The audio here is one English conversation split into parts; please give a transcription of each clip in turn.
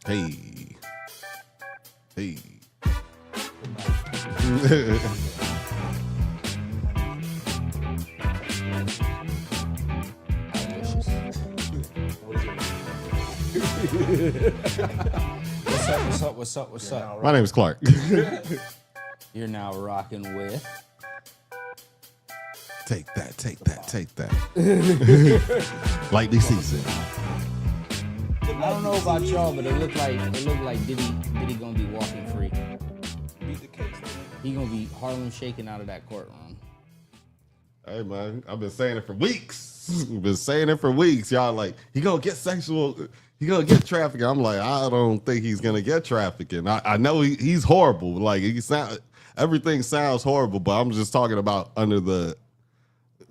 Hey. Hey. What's up? My name is Clark. You're now rocking with. Take that. Lightly seasoned. I don't know about y'all, but it looked like Diddy gonna be walking free. He gonna be Harlem shaking out of that courtroom. Hey man, I've been saying it for weeks. Y'all like, he gonna get sexual, he gonna get trafficking. I'm like, I don't think he's gonna get trafficking. I know he's horrible. Like everything sounds horrible, but I'm just talking about under the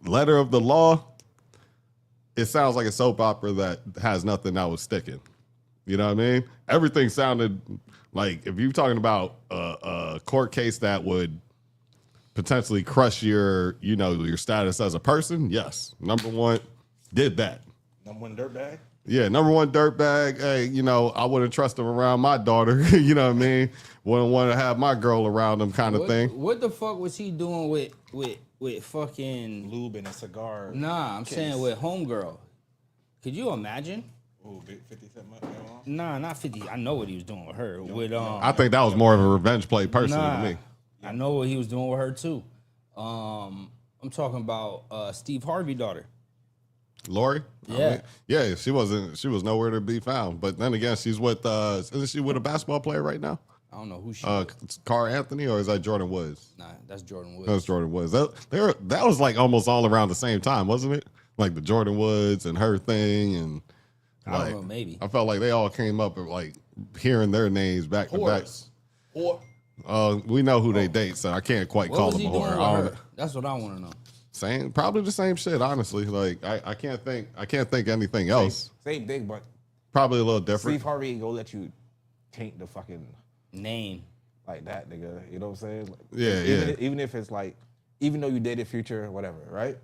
letter of the law. It sounds like a soap opera that has nothing that was sticking. You know what I mean? Everything sounded like, if you're talking about a court case that would potentially crush your status as a person, yes. Number one did that. Number one dirtbag? Yeah, number one dirtbag. Hey, I wouldn't trust him around my daughter. You know what I mean? Wouldn't want to have my girl around him kind of thing. What the fuck was he doing with fucking Lube and a cigar. Nah, I'm saying with homegirl. Could you imagine? Ooh, big 50 Cent money. Nah, not 50. I know what he was doing with her. I think that was more of a revenge play personally to me. I know what he was doing with her too. I'm talking about Steve Harvey's daughter. Lori? Yeah. She was nowhere to be found. But then again, she's with isn't she with a basketball player right now? I don't know who she is. Carl Anthony, or is that Jordan Woods? Nah, that's Jordan Woods. That was Jordan Woods. That was like almost all around the same time, wasn't it? Like the Jordan Woods and her thing, and I don't know, maybe. I felt like they all came up and like hearing their names back to back. We know who they date, so I can't quite What call was them he a doing whore. with her? That's what I want to know. Probably the same shit, honestly. Like I can't think anything else. Same thing, but Probably a little different. Steve Harvey ain't gonna let you taint the fucking Name. like that, nigga. You know what I'm saying? Like, Yeah. Even if it's like, even though you dated Future, whatever, right?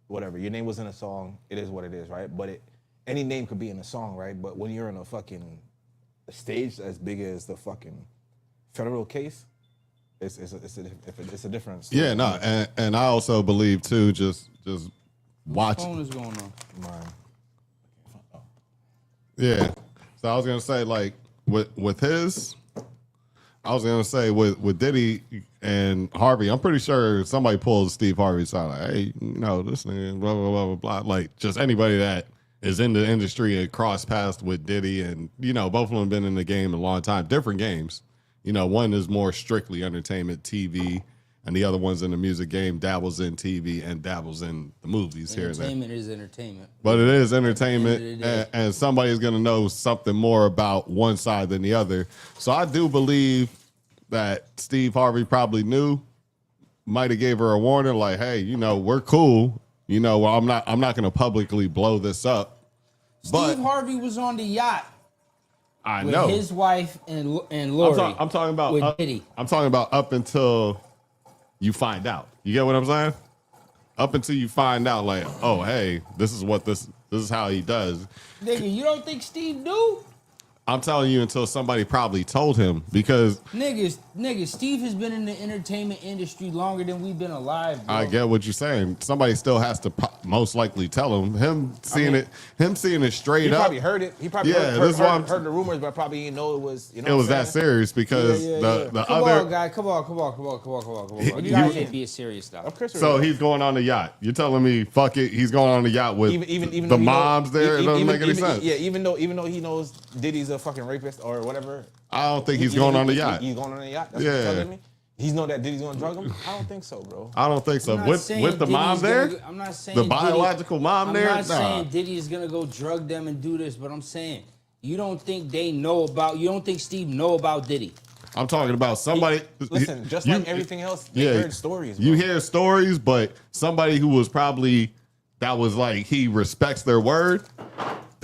Whatever. Your name was in a song. It is what it is, right? But any name could be in a song, right? But when you're in a fucking stage as big as the fucking federal case, it's a difference. Yeah, no, and I also believe too. Just watch. What phone is going on? Mine. Yeah. So I was gonna say, like, with his, I was gonna say with Diddy and Harvey, I'm pretty sure somebody pulls Steve Harvey side, like, hey, this nigga, blah blah blah blah blah. Like, just anybody that is in the industry and cross paths with Diddy, and both of them been in the game a long time, different games. One is more strictly entertainment, TV, and the other one's in the music game, dabbles in TV and dabbles in the movies here and there. Entertainment is entertainment. But it is entertainment, At the end of the day. and somebody's going to know something more about one side than the other. So I do believe that Steve Harvey probably knew, might have gave her a warning, like, hey, we're cool. I'm not going to publicly blow this up. Steve Harvey was on the yacht I with know. his wife and Lori. I'm talking about with Diddy. I'm talking about up until you find out. You get what I'm saying? Up until you find out, like, oh, hey, this is how he does. Nigga, you don't think Steve knew? I'm telling you until somebody probably told him, because Nigga, Steve has been in the entertainment industry longer than we've been alive, bro. I get what you're saying. Somebody still has to most likely tell him. Him seeing it straight He up. probably heard it. He probably this is why heard the rumors, but probably didn't know it was. it was that serious, because the Come other. on, guy. Come on. You guys can't be serious now. Of course. So he's going on the yacht. You're telling me, fuck it, he's going on the yacht with even the though he moms knows, there? It doesn't make any sense. Yeah, even though he knows Diddy's a fucking rapist or whatever. I don't think he's going on the yacht. He's going on the yacht. That's what you're telling me. He's know that Diddy's gonna drug him. I don't think so, bro. I don't think so. I'm not With saying the mom Diddy's there, I'm not saying the biological mom there. I'm not Nah. saying Diddy is gonna go drug them and do this, but I'm saying you don't think Steve know about Diddy? I'm talking about somebody. Listen, just like everything else, they heard stories. Bro. You hear stories, but somebody who was probably, that was like, he respects their word.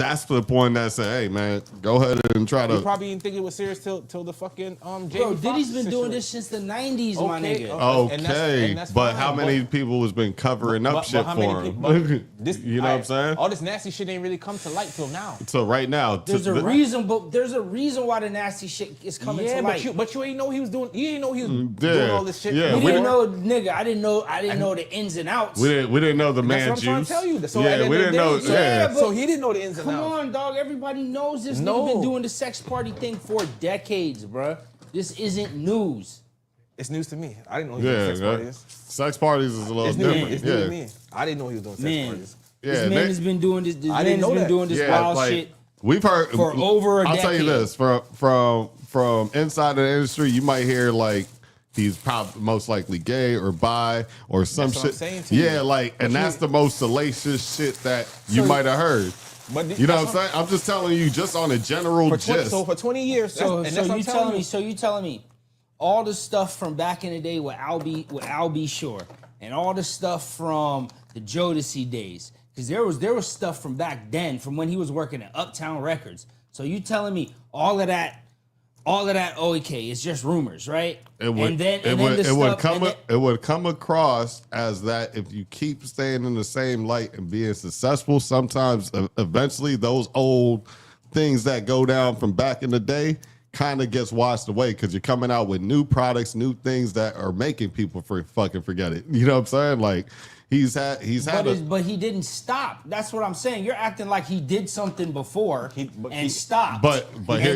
that's the point that said, hey man, go ahead and try You to. probably didn't think it was serious till the fucking Jamie Bro, Foxx Diddy's been doing situation. this since the 90s, my Okay, nigga. okay. And Okay, that's but fine, how many people has been covering up shit how for many him? people- this- You know what I'm saying? All this nasty shit ain't really come to light till now. So right now, There's a reason, but there's a reason why the nasty shit is coming Yeah, to light. but you ain't know he was doing. You ain't know he was Yeah, doing all this shit. yeah, We we didn't didn't- know, nigga. I didn't know the ins and outs. We didn't know the man That's what I'm juice. trying to tell you. So at the yeah, end we of the didn't know. day- Yeah, but- So he didn't know the ins and Come outs. on, dog. Everybody knows this No. nigga been doing the sex party thing for decades, bruh. This isn't news. It's news to me. I didn't know he was doing sex yeah. parties. Sex parties is a little It's new, different. it's new yeah. to me. I didn't know he was doing sex Man, parties. Yeah, this man has been doing this. This I man didn't has know been that. doing this Yeah, wild like, shit. We've heard for over a I'll tell you decade. this from inside the industry, you might hear like he's probably most likely gay or bi or some That's what I'm shit. saying to you. Yeah, like, and that's the most salacious shit that you So- might have heard. But You know what I'm saying? I'm just telling you, just on a general For gist. for 20 years. So, that's so what I'm you telling telling me? you. So you telling me all the stuff from back in the day with Al B Shore and all the stuff from the Jodeci days, because there was stuff from back then from when he was working at Uptown Records. So you telling me all of that? Okay, it's just rumors, right? It would, it would come across as that if you keep staying in the same light and being successful, sometimes eventually those old things that go down from back in the day kind of gets washed away because you're coming out with new products, new things that are making people fucking forget it. You know what I'm saying? Like he's had but he didn't stop. That's what I'm saying. You're acting like he did something before He stopped. but here-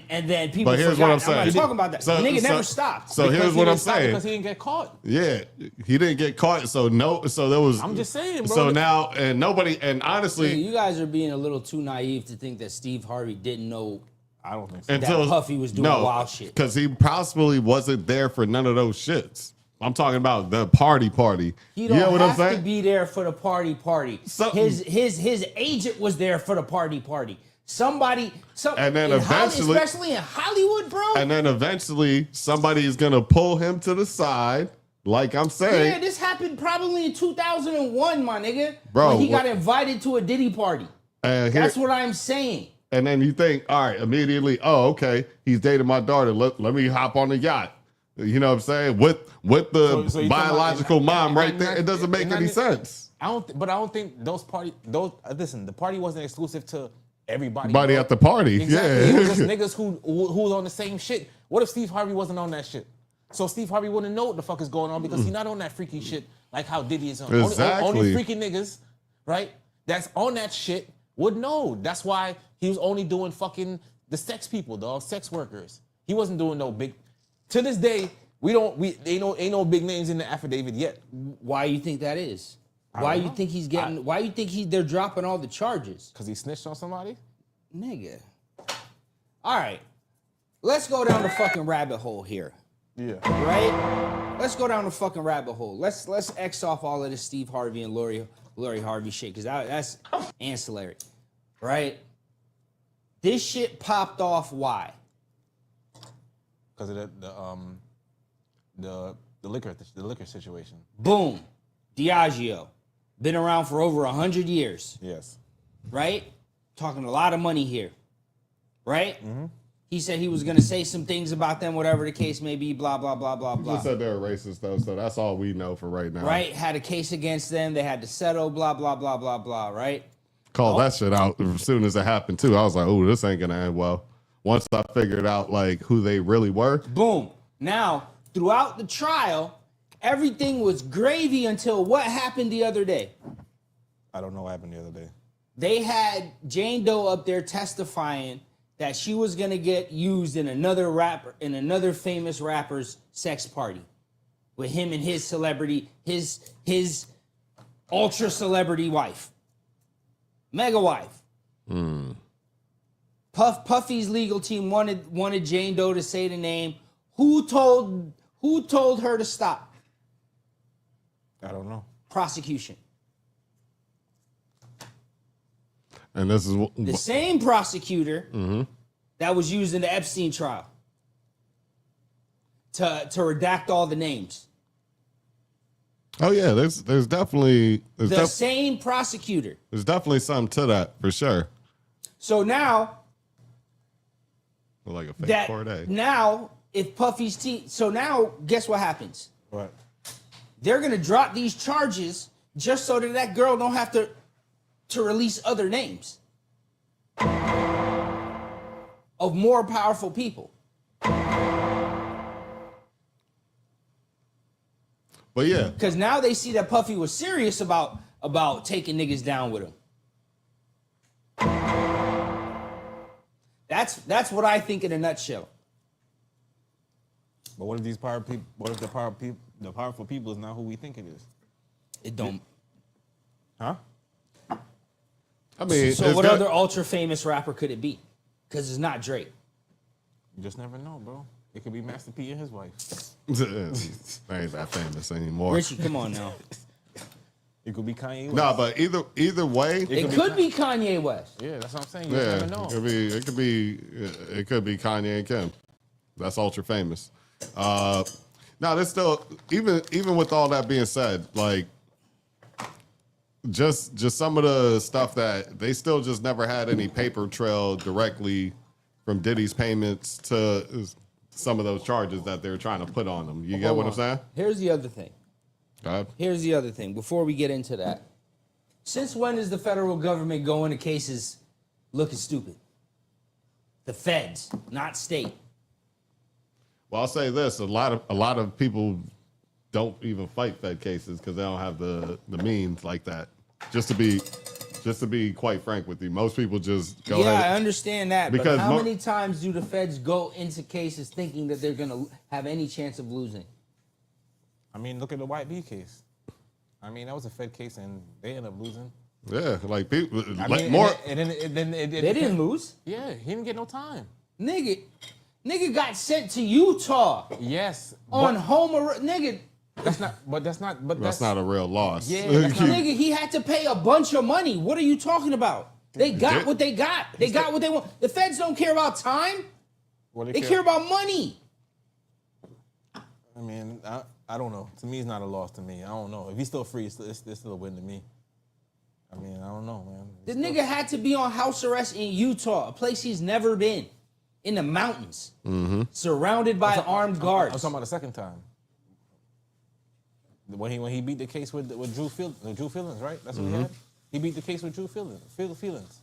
and then people. But here's forgot. what I'm saying. I'm not talking about that. So- The nigga so- never stopped. So here's Because he what I'm didn't stop saying. Because he didn't get caught. Yeah, he didn't get caught, so there was. I'm just saying, bro. So now, and nobody, and honestly, You guys are being a little too naive to think that Steve Harvey didn't know. I don't think so. until Puffy was doing wild shit. because he possibly wasn't there for none of those shits. I'm talking about the party. He You don't know what I'm have to saying? be there for the party. So- his agent was there for the party. Somebody, And then in eventually- especially in Hollywood, bro. And then eventually, somebody is gonna pull him to the side, like I'm saying. Yeah, this happened probably in 2001, my nigga. Bro, when he what- got invited to a Diddy party. and here- That's what I'm saying. And then you think, all right, immediately, oh, okay, he's dating my daughter. Let me hop on the yacht. You know what I'm saying? With the So you talking biological about- mom and- right and there, not- it doesn't make and not- any sense. I don't think those listen, the party wasn't exclusive to everybody. Everybody bro. at the party, Exactly. It was just yeah. niggas who was on the same shit. What if Steve Harvey wasn't on that shit? So Steve Harvey wouldn't know what the fuck is going on because he's not on that freaky shit like how Diddy is on. Exactly. Only freaky niggas, right? That's on that shit would know. That's why he was only doing fucking the sex people, dog, sex workers. He wasn't doing no big. To this day, ain't no big names in the affidavit yet. Why you think that is? Why you think he's getting? Why you think they're dropping all the charges, Cause he snitched on somebody. nigga? All right, let's go down the fucking rabbit hole here. Yeah. Right? Let's go down the fucking rabbit hole. Let's X off all of this Steve Harvey and Lori Harvey shit because that's ancillary, right? This shit popped off. Why? Because of the liquor situation. Boom, Diageo, been around for over 100 years, Yes. right? Talking a lot of money here, right? Mm-hmm. He said he was gonna say some things about them, whatever the case may be. Blah blah blah blah blah. Just said they're racist though, so that's all we know for right now. Right? Had a case against them. They had to settle. Blah blah blah blah blah. Right? Called that shit out as soon as it happened too. I was like, oh, this ain't gonna end well. Once I figured out like who they really were. Boom. Now, throughout the trial, everything was gravy until what happened the other day. I don't know what happened the other day. They had Jane Doe up there testifying that she was gonna get used in another famous rapper's sex party with him and his celebrity, his ultra celebrity wife, mega wife. Puffy's legal team wanted Jane Doe to say the name. Who told her to stop? I don't know. Prosecution. And this is The same prosecutor that was used in the Epstein trial to redact all the names. oh yeah, there's definitely The same prosecutor. there's definitely something to that for sure. So now Like a fake that Corday. now if Puffy's team, so now guess what happens? Right. They're gonna drop these charges just so that that girl don't have to release other names of more powerful people. But yeah, Because now they see that Puffy was serious about taking niggas down with him. That's what I think in a nutshell. But what if these power people? What if the powerful people is not who we think it is? It don't. Huh? I mean, So it's what good- other ultra famous rapper could it be? Because it's not Drake. You just never know, bro. It could be Master P and his wife. I ain't that famous anymore. Richie, come on now. It could be Kanye West. No, but either way, It could be Kanye West. Yeah, that's what I'm saying. You yeah, just never know. it could be Kanye and Kim. That's ultra famous. No, there's still even with all that being said, like just some of the stuff that they still just never had any paper trail directly from Diddy's payments to some of those charges that they're trying to put on them. You get Hold what I'm on. saying? Here's the other thing. Go ahead. Here's the other thing. Before we get into that, since when is the federal government go into cases looking stupid? The feds, not state. Well, I'll say this: a lot of people don't even fight Fed cases because they don't have the means like that. Just to be quite frank with you, most people just go Yeah, I ahead. understand that. Because But how mo- many times do the feds go into cases thinking that they're going to have any chance of losing? I mean, look at the White B case. I mean, that was a Fed case, and they ended up losing. Yeah, like people I like mean, more. and then it They didn't lose. Yeah, he didn't get no time. Nigga got sent to Utah Yes, on but home nigga. that's not. But that's not. But That's not a real loss. Yeah, that's not- Nigga, he had to pay a bunch of money. What are you talking about? They got what they got. They got what they want. The feds don't care about time. What They care about money. I mean, I don't know. To me, it's not a loss to me. I don't know. If he's still free, it's still a win to me. I mean, I don't know, man. The nigga had to be on house arrest in Utah, a place he's never been, in the mountains, surrounded by armed I'm guards. talking about the second time. When he beat the case with Drew Fillins, right? That's what he had. He beat the case with Drew Fillins.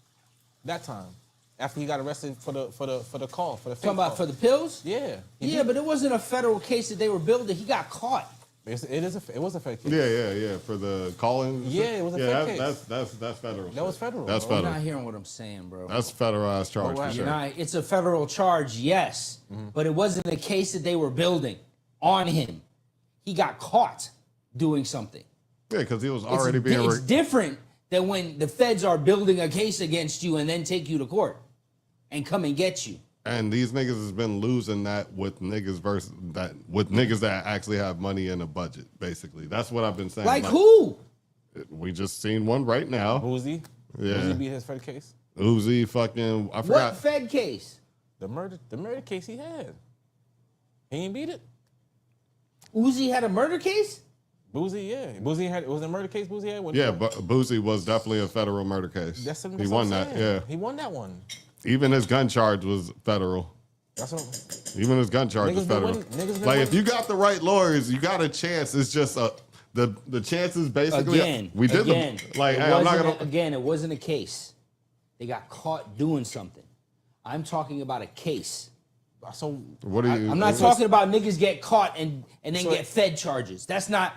That time, after he got arrested for the call for the Talking about for the pills? yeah. Yeah, but it wasn't a federal case that they were building. He got caught. It was a fake case. Yeah. For the calling. Yeah, it was a fake case. That's federal. That was federal, That's bro. You're federal. not hearing what I'm saying, bro. That's federalized charge Well, for You're sure. not, it's a federal charge, yes, but it wasn't a case that they were building on him. He got caught doing something. Yeah, because he was It's, already being. it's different than when the feds are building a case against you and then take you to court and come and get you. And these niggas has been losing that with niggas with niggas that actually have money in a budget. Basically, that's what I've been saying. Like who? We just seen one right now. Uzi. Yeah. Uzi beat his Fed case. Uzi, fucking, I What forgot. Fed case? The murder case he had. He ain't beat it. Uzi had a murder case? Boozy, yeah. It was a murder case Boozy had? Yeah, but Boosie was definitely a federal murder case. That's He what won I'm that. saying. Yeah, He won that one. even his gun charge was federal. That's what Even his gun charge Niggas was been federal. winning- niggas been Like if winning. you got the right lawyers, you got a chance. It's just the chances basically. Again, we did again, like it hey, I'm not wasn't gonna. again, it wasn't a case. They got caught doing something. I'm talking about a case. So What do you? I'm not talking about niggas get caught and then So- get Fed charges. That's not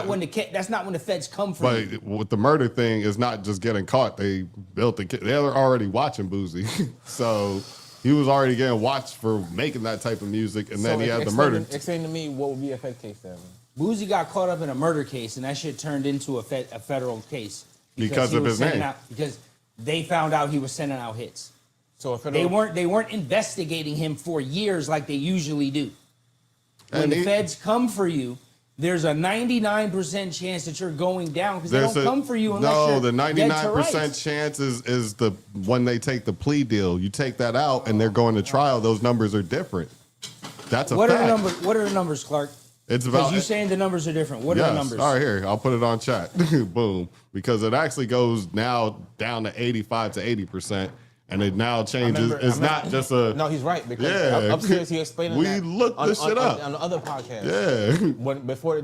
when the feds come for But you. with the murder thing, it's not just getting caught. They built the. They were already watching Boozy, so he was already getting watched for making that type of music, and then he had the murder. Explain to me what would be a Fed case then. Boozy got caught up in a murder case, and that shit turned into a federal case Because he of was his sending name. because they found out he was sending out hits. So a federal, They weren't investigating him for years like they usually do. When And the he- feds come for you, there's a 99% chance that you're going down because they There's don't come for you unless no, you're the dead to 99% rights. chance is the when they take the plea deal. You take that out and they're going to trial. Those numbers are different. That's a What fact. are the numbers? What are the numbers, Clark? It's Because about you saying the numbers are different. What are the yes. numbers? All right, here I'll put it on chat. Boom, because it actually goes now down to 85 to 80%, and it now changes. It's not just a No, he's right because Yeah. upstairs he explained We that looked this shit up. on the other podcast. yeah Before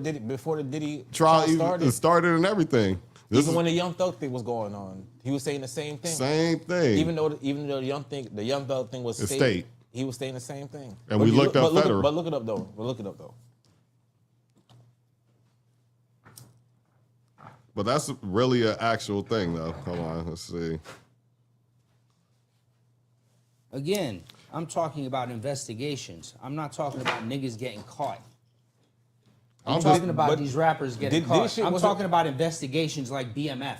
the Diddy trial started, started and everything. This even is when the Young Thug thing was going on, he was saying the same thing. same thing. Even though the Young Thug thing was It's state, state. he was saying the same thing. And But we you looked up federal. But look it up though. But that's really an actual thing, though. Hold on, let's see. Again, I'm talking about investigations. I'm not talking about niggas getting caught. I'm I'm talking just- about but these rappers getting Diddy caught. shit I'm wasn't- talking about investigations like BMF.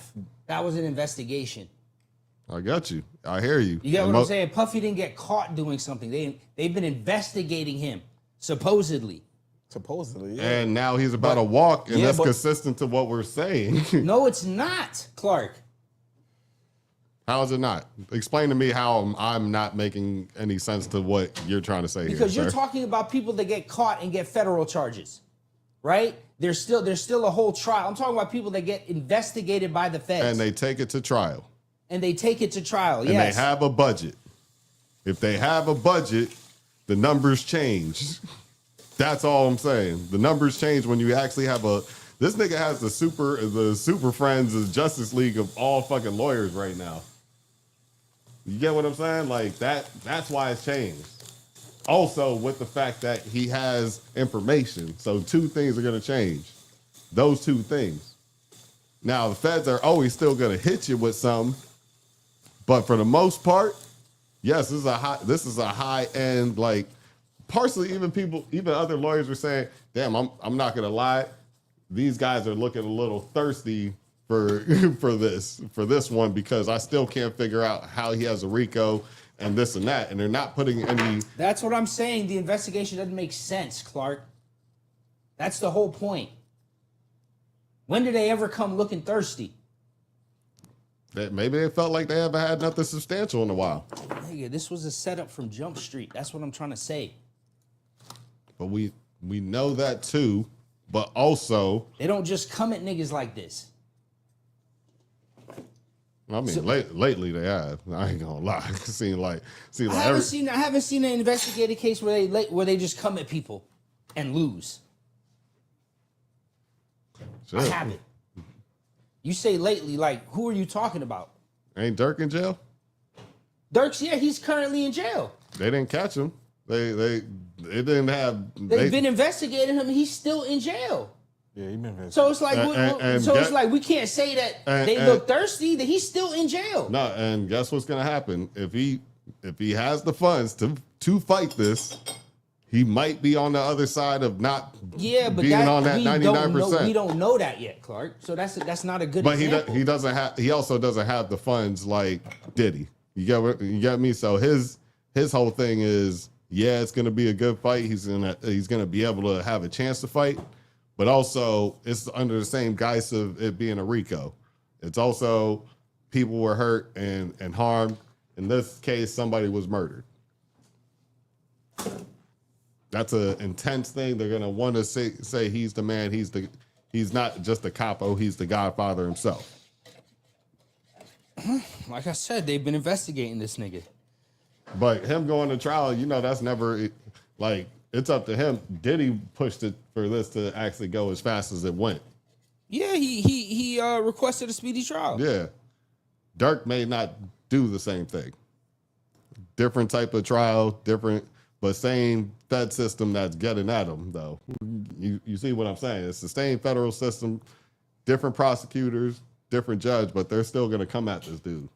That was an investigation. I got you. I hear you. You get And what I'm saying? Puffy didn't get caught doing something. They've been investigating him, supposedly. Supposedly, yeah. And now he's about But- to walk, and yeah, that's but- consistent to what we're saying. No, it's not, Clark. How is it not? Explain to me how I'm not making any sense to what you're trying to say Because here, you're sir. talking about people that get caught and get federal charges, right? There's still a whole trial. I'm talking about people that get investigated by the feds And they take it to trial. and they take it to trial. And Yes. they have a budget. If they have a budget, the numbers change. That's all I'm saying. The numbers change when you actually have a. This nigga has the super friends, the Justice League of all fucking lawyers right now. You get what I'm saying? Like that. That's why it's changed. Also, with the fact that he has information, so two things are gonna change. Those two things. Now the feds are always still gonna hit you with some, but for the most part, yes, this is a high end, like partially even other lawyers were saying, damn, I'm not gonna lie, these guys are looking a little thirsty for for this one because I still can't figure out how he has a RICO and this and that, and they're not putting any. That's what I'm saying. The investigation doesn't make sense, Clark. That's the whole point. When did they ever come looking thirsty? That maybe they felt like they haven't had nothing substantial in a while, Nigga, this was a setup from Jump Street. That's what I'm trying to say. but we know that too. But also, They don't just come at niggas like this. I mean, lately they have. I ain't gonna lie. Seem like I haven't seen an investigated case where they just come at people and lose. I shit. haven't. You say lately, like, who are you talking about? Ain't Dirk in jail? Dirk's, yeah, he's currently in jail. They didn't catch him. They didn't have. They've been investigating him. He's still in jail. yeah, he been very. So it's like, And we can't say that and- they and- look thirsty. That he's still in jail. No, and guess what's gonna happen if he has the funds to fight this, he might be on the other side of not Yeah, but being on that we don't 99%. know. We don't know that yet, Clark. So that's not a good. But example. he doesn't have. He also doesn't have the funds like Diddy. You get me? So his whole thing is, yeah, it's gonna be a good fight. He's gonna be able to have a chance to fight, but also it's under the same guise of it being a RICO. It's also people were hurt and harmed. In this case, somebody was murdered. That's an intense thing. They're gonna want to say he's the man. He's not just a capo. He's the Godfather himself. Like I said, they've been investigating this nigga. But him going to trial, that's never like it's up to him. Diddy pushed it for this to actually go as fast as it went. Yeah, he requested a speedy trial. Yeah, Dirk may not do the same thing. Different type of trial, different, but same Fed system that's getting at him though. You see what I'm saying? It's the same federal system, different prosecutors, different judge, but they're still gonna come at this dude.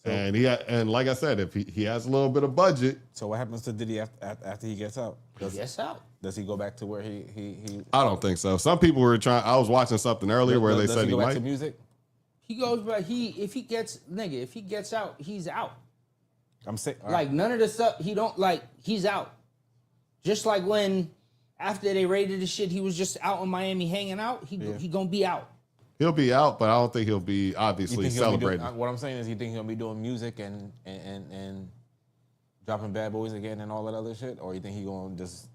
And like I said, if he has a little bit of budget, So what happens to Diddy after he gets out? Yes, out. Does he go back to where he I don't think so. Some people were trying. I was watching something earlier where they does said he he go back might. to music? He goes, but if he gets out, he's out. I'm saying Like none of the stuff he don't like. He's out. Just like when after they raided the shit, he was just out in Miami hanging out. He gonna be out. He'll be out, but I don't think he'll be you obviously think he'll be celebrating. what I'm saying is, you think he'll be doing music and dropping Bad Boys again and all that other shit, or you think he gonna just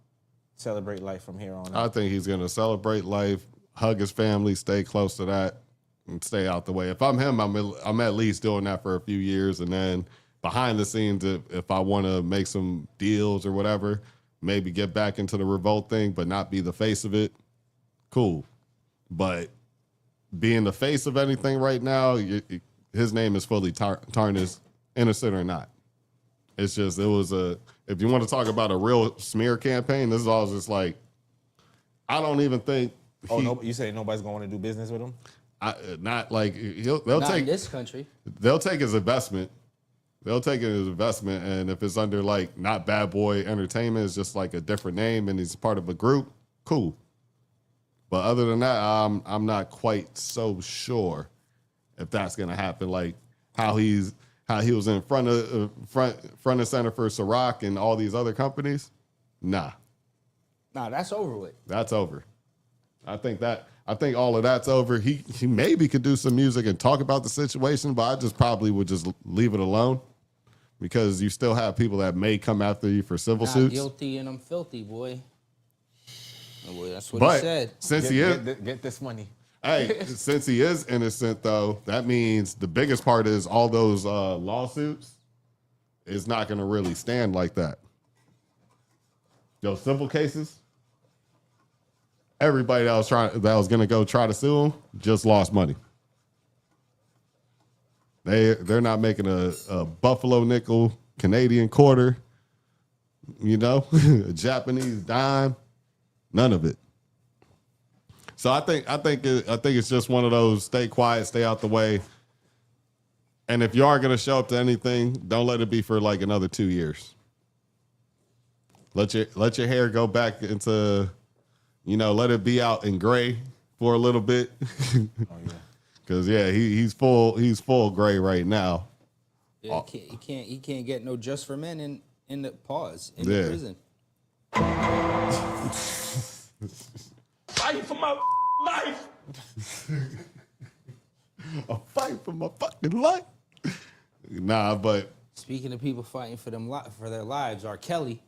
celebrate life from here on I out? think he's going to celebrate life, hug his family, stay close to that, and stay out the way. If I'm him, I'm at least doing that for a few years, and then behind the scenes, if I want to make some deals or whatever, maybe get back into the revolt thing, but not be the face of it, cool. But being the face of anything right now, his name is fully tarnished, innocent or not. It's just, if you want to talk about a real smear campaign, this is all just like, I don't even think. No, you say nobody's going to do business with him? Not like, they'll Not take in this country. They'll take his investment. They'll take it as investment, and if it's under like not Bad Boy Entertainment, it's just like a different name, and he's part of a group. Cool. But other than that, I'm not quite so sure if that's gonna happen. Like how he was in front and center for Ciroc and all these other companies. Nah, That's over with. that's over. I think all of that's over. He maybe could do some music and talk about the situation, but I just probably would just leave it alone because you still have people that may come after you for civil Not suits. guilty and I'm filthy, boy. Oh, boy, that's what But he said. since Get this money. since he is innocent, though, that means the biggest part is all those lawsuits is not going to really stand like that. Those civil cases, everybody that was going to go try to sue him just lost money. They're not making a Buffalo nickel, Canadian quarter, a Japanese dime, none of it. So I think it's just one of those stay quiet, stay out the way. And if you are going to show up to anything, don't let it be for like another 2 years. Let your hair go back into, let it be out in gray for a little bit. Oh yeah. Cause he's full gray right now. Yeah, he can't get no just for men in the Yeah. the prison. Fight for my life. A fight for my fucking life. Nah, but Speaking of people fighting for their lives, R. Kelly.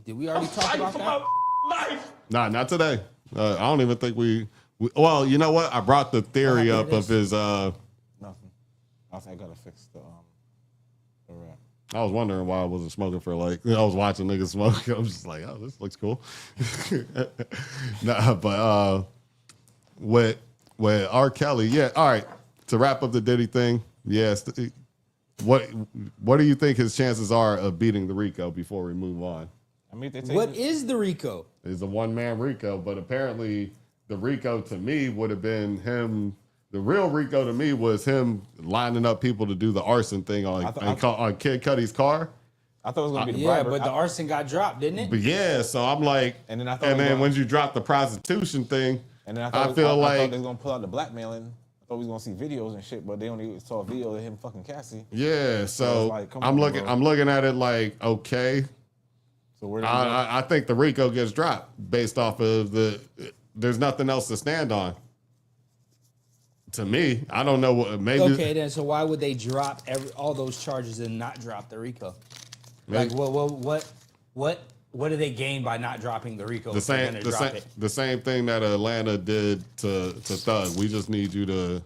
Did we already talk Fight about for that? my life. nah, not today. I don't even think we. Well, you know what? I brought the theory What up happened of to his. Nothing. I gotta fix the rap. I was wondering why I wasn't smoking for I was watching niggas smoke. I was just like, oh, this looks cool. Nah, but with R. Kelly, yeah. All right. To wrap up the Diddy thing, yes. What do you think his chances are of beating the RICO before we move on? I mean, they take What is the RICO? It's a one-man RICO, but apparently the RICO to me would have been him. The real RICO to me was him lining up people to do the arson thing on Kid Cudi's car. I thought it was gonna be the Yeah, bribery. but the arson got dropped, didn't it? But yeah, so I'm like, And then I thought it was when you drop the prostitution thing, And then I I thought feel I like thought they was gonna pull out the blackmailing. I thought we was gonna see videos and shit, but they only saw a video of him fucking Cassie. yeah. So it's like, come I'm on, bro. looking at it like, okay, So where did we go? I think the RICO gets dropped based off of there's nothing else to stand on. To me, I don't know what maybe. Okay, then so why would they drop all those charges and not drop the RICO? Like, Maybe- what do they gain by not dropping the RICO? The if they're same, gonna the drop same, it? the same thing that Atlanta did to Thug. We just need you to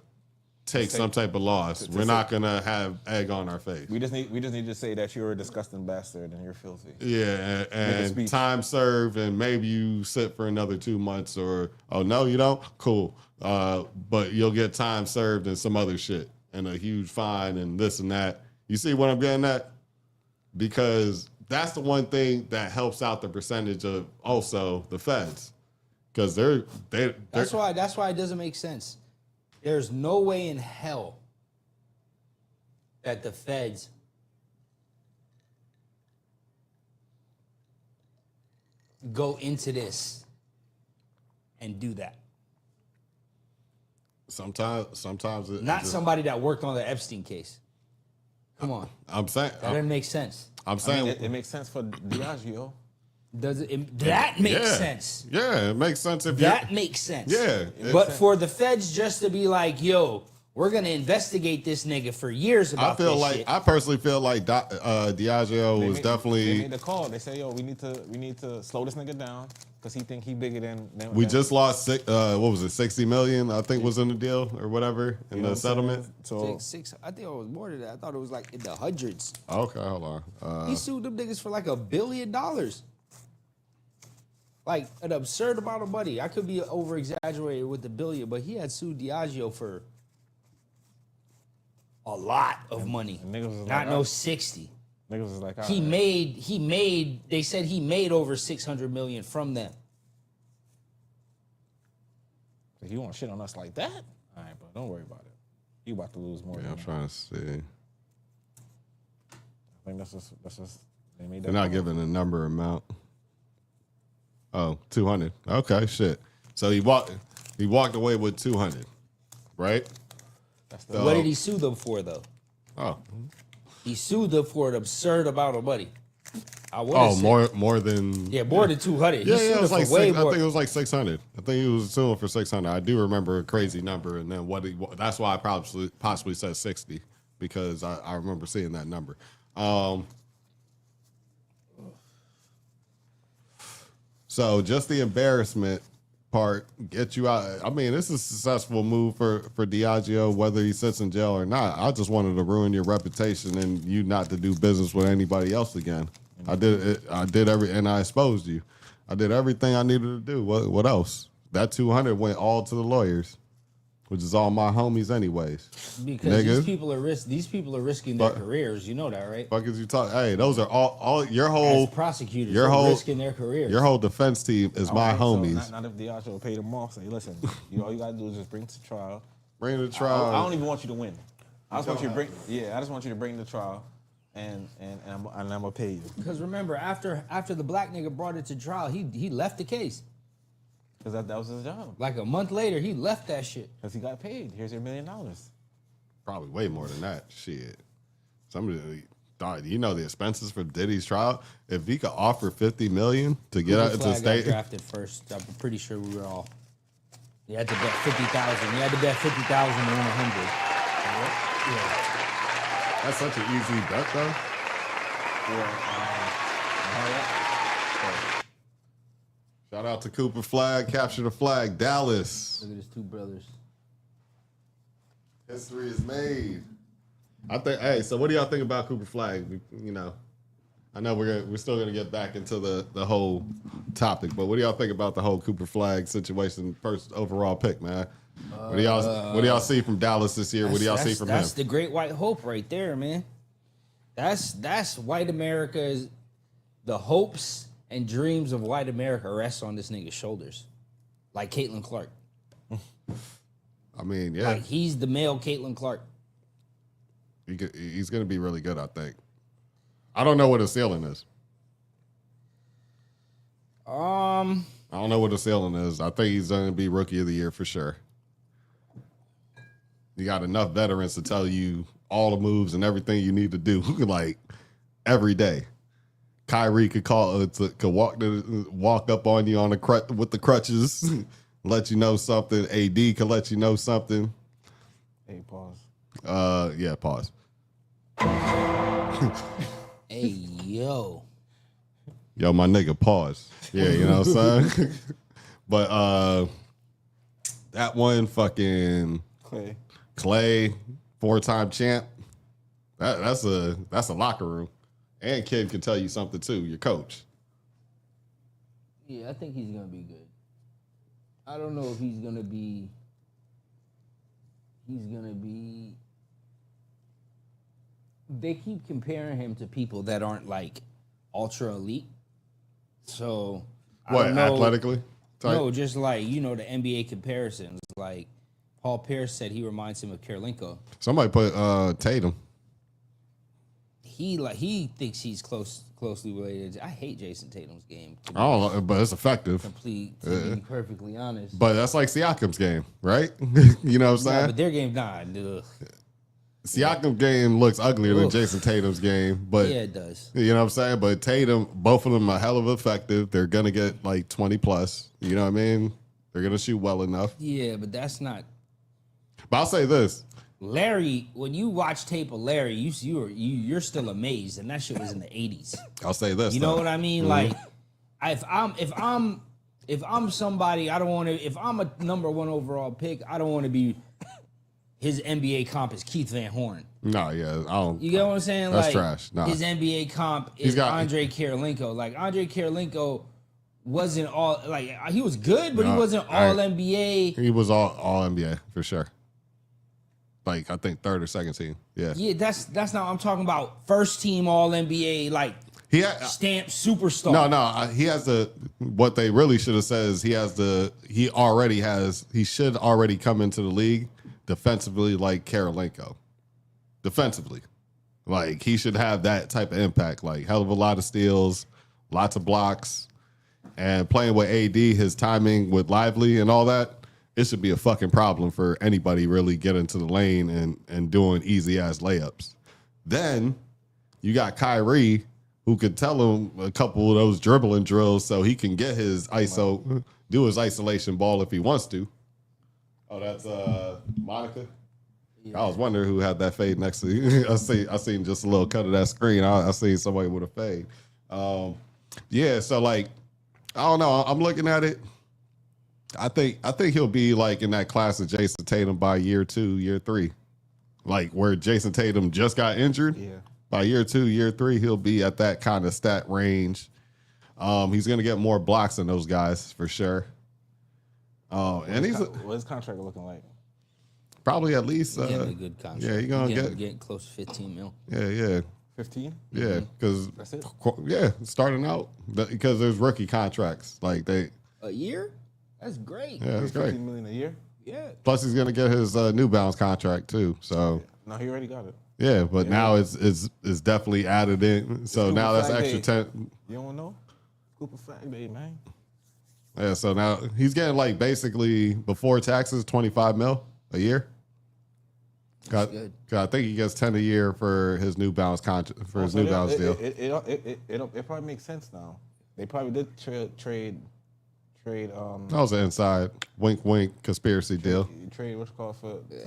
take some type of loss. We're not gonna have egg on our face. We just need to say that you're a disgusting bastard and you're filthy. Yeah, and speech. time served, and maybe you sit for another 2 months, or oh no, you don't. Cool, but you'll get time served and some other shit, and a huge fine and this and that. You see what I'm getting at? Because that's the one thing that helps out the percentage of also the feds, because they're That's why it doesn't make sense. There's no way in hell that the feds go into this and do that. sometimes it Not just- somebody that worked on the Epstein case. Come on, I'm saying that doesn't make sense. I'm I saying mean, it makes sense for Diageo. That makes sense. Yeah, it makes sense if That makes sense. Yeah, But for the feds just to be like, yo, we're gonna investigate this nigga for years I about feel this like shit. I personally feel like Diageo was They definitely. made the call. They say, yo, we need to slow this nigga down because he think he bigger than We just lost what was it, 60 million? I think was in the deal or whatever in you know the what I'm settlement. saying? So Six. I think it was more than that. I thought it was like in the hundreds. Okay, hold on. He sued them niggas for like $1 billion. Like an absurd amount of money. I could be over exaggerated with the billion, but he had sued Diageo for a lot of money. and niggas was Not like, no 60. niggas was like, He made, they said he made over 600 million from them. you want shit on us like that? All right, but don't worry about it. You about to lose more. Yeah, than I'm that. trying to see. I think that's just they made that. They're not call. giving a number amount. Oh, 200. Okay, shit. So he walked away with 200, right? That's the, So- What did he sue them for though? Oh, He sued them for an absurd amount of money. I would more than Yeah, more than 200. Yeah, he sued it was them like for way six, I more. think it was like 600. I think he was suing for 600. I do remember a crazy number, and then that's why I possibly said 60 because I remember seeing that number. So just the embarrassment part get you out. I mean, this is a successful move for Diageo, whether he sits in jail or not. I just wanted to ruin your reputation and you not to do business with anybody else again. I exposed you. I did everything I needed to do. What else? That 200 went all to the lawyers, which is all my homies anyways. Because Nigga. these people are risking their Fuck. careers. You know that, right? Fuck is you talk? Hey, those are all your whole As prosecutors, your they're whole- risking their careers. your whole defense team is my Alright, so homies. not if Diageo paid them off. Say, listen, all you gotta do is just bring it to trial. Bring it to I trial. don't even want you to win. I just want you to bring. Yeah, I just want you to bring the trial, and I'm gonna pay you Because remember, after the black nigga brought it to trial, he left the case. because that was his job. Like a month later, he left that shit. Because he got paid. Here's your $1 million. Probably way more than that. Shit. Somebody thought, you know the expenses for Diddy's trial? If he could offer $50 million to get out Cooper into Flag got state. drafted first. I'm pretty sure we were all. You had to bet 50,000. You had to bet 50,000 to win 100. Yeah. That's such an easy bet though. Shout out to Cooper Flag, capture the flag, Dallas. Look at his two brothers. History is made. I think. Hey, so what do y'all think about Cooper Flag? You know, I know we're still gonna get back into the whole topic, but what do y'all think about the whole Cooper Flag situation? First overall pick, man. What do y'all see from Dallas this year? What do y'all see from him? That's the great white hope right there, man. That's white America's. The hopes and dreams of white America rest on this nigga's shoulders, like Caitlin Clark. I mean, yeah, Like he's the male Caitlin Clark. he's gonna be really good. I think. I don't know what his ceiling is. I don't know what his ceiling is. I think he's gonna be rookie of the year for sure. You got enough veterans to tell you all the moves and everything you need to do, like every day. Kyrie could could walk up on you on with the crutches, let you know something. AD could let you know something. Hey, pause. Yeah, pause. Hey yo. Yo, my nigga, pause. Yeah, you know what I'm saying? But that one fucking Clay, 4-time champ. That's a locker room. And Kid can tell you something too, your coach. Yeah, I think he's gonna be good. I don't know if he's gonna be. They keep comparing him to people that aren't like ultra elite. So I What, don't know. athletically? Type? No, just like the NBA comparisons. Like Paul Pierce said, he reminds him of Karolinko. Somebody put Tatum. He thinks he's closely related. I hate Jason Tatum's game. To be I don't know, but it's effective. to be perfectly honest. But that's like Siakam's game, right? You know what I'm Nah, saying? but their game's not. Ugh. Siakam's game looks uglier than Oof. Jason Tatum's game, but Yeah, it does. you know what I'm saying? But Tatum, both of them are hell of effective. They're gonna get like 20 plus. You know what I mean? They're gonna shoot well enough. Yeah, but that's not. But I'll say this: Larry, when you watch tape of Larry, you're still amazed, and that shit was in the 80s. I'll say this. You know though. what I mean? Like, if I'm somebody, I don't want to. If I'm a #1 overall pick, I don't want to be. His NBA comp is Keith Van Horn. No, yeah, I don't. You get what I'm saying? That's like, trash. Nah. His NBA comp is got- Andre Karolinko. Like Andre Karolinko wasn't all like he was good, but he No, wasn't all NBA. He was all NBA for sure. Like I think third or second team. Yeah. Yeah, that's not what I'm talking about. First team all NBA, like He had, stamp superstar. no. He has the. What they really should have said is he has the. He should already come into the league defensively like Karolinko. Defensively, like he should have that type of impact. Like hell of a lot of steals, lots of blocks, and playing with AD, his timing with Lively and all that. It should be a fucking problem for anybody really getting to the lane and doing easy ass layups. Then you got Kyrie, who could tell him a couple of those dribbling drills so he can get his do his isolation ball if he wants to. Oh, that's Monica. I was wondering who had that fade next to you. I seen just a little cut of that screen. I seen somebody with a fade. Yeah, so like, I don't know. I'm looking at it. I think he'll be like in that class of Jason Tatum by year 2, year 3. Like where Jason Tatum just got injured. Yeah. By year 2, year 3, he'll be at that kind of stat range. He's gonna get more blocks than those guys for sure. And he's What's his contract looking like? probably at least He had a good contract. yeah, he gonna getting close to 15 mil. yeah. 15? Yeah, because That's it? starting out because there's rookie contracts like they. A year? That's great. Yeah, that's great. $15 million a year? Yeah. Plus, he's gonna get his New Balance contract too. So No, he already got it. yeah, but now it's definitely added in. So It's now that's Flag extra Day. 10. You don't know? Cooper Flag Day, man. Yeah, so now he's getting like basically before taxes 25 mil a year. That's good. I think he gets 10 a year for his New Balance contract for his So New Balance deal. It probably makes sense now. They probably did trade That was an inside wink conspiracy deal. trade what's called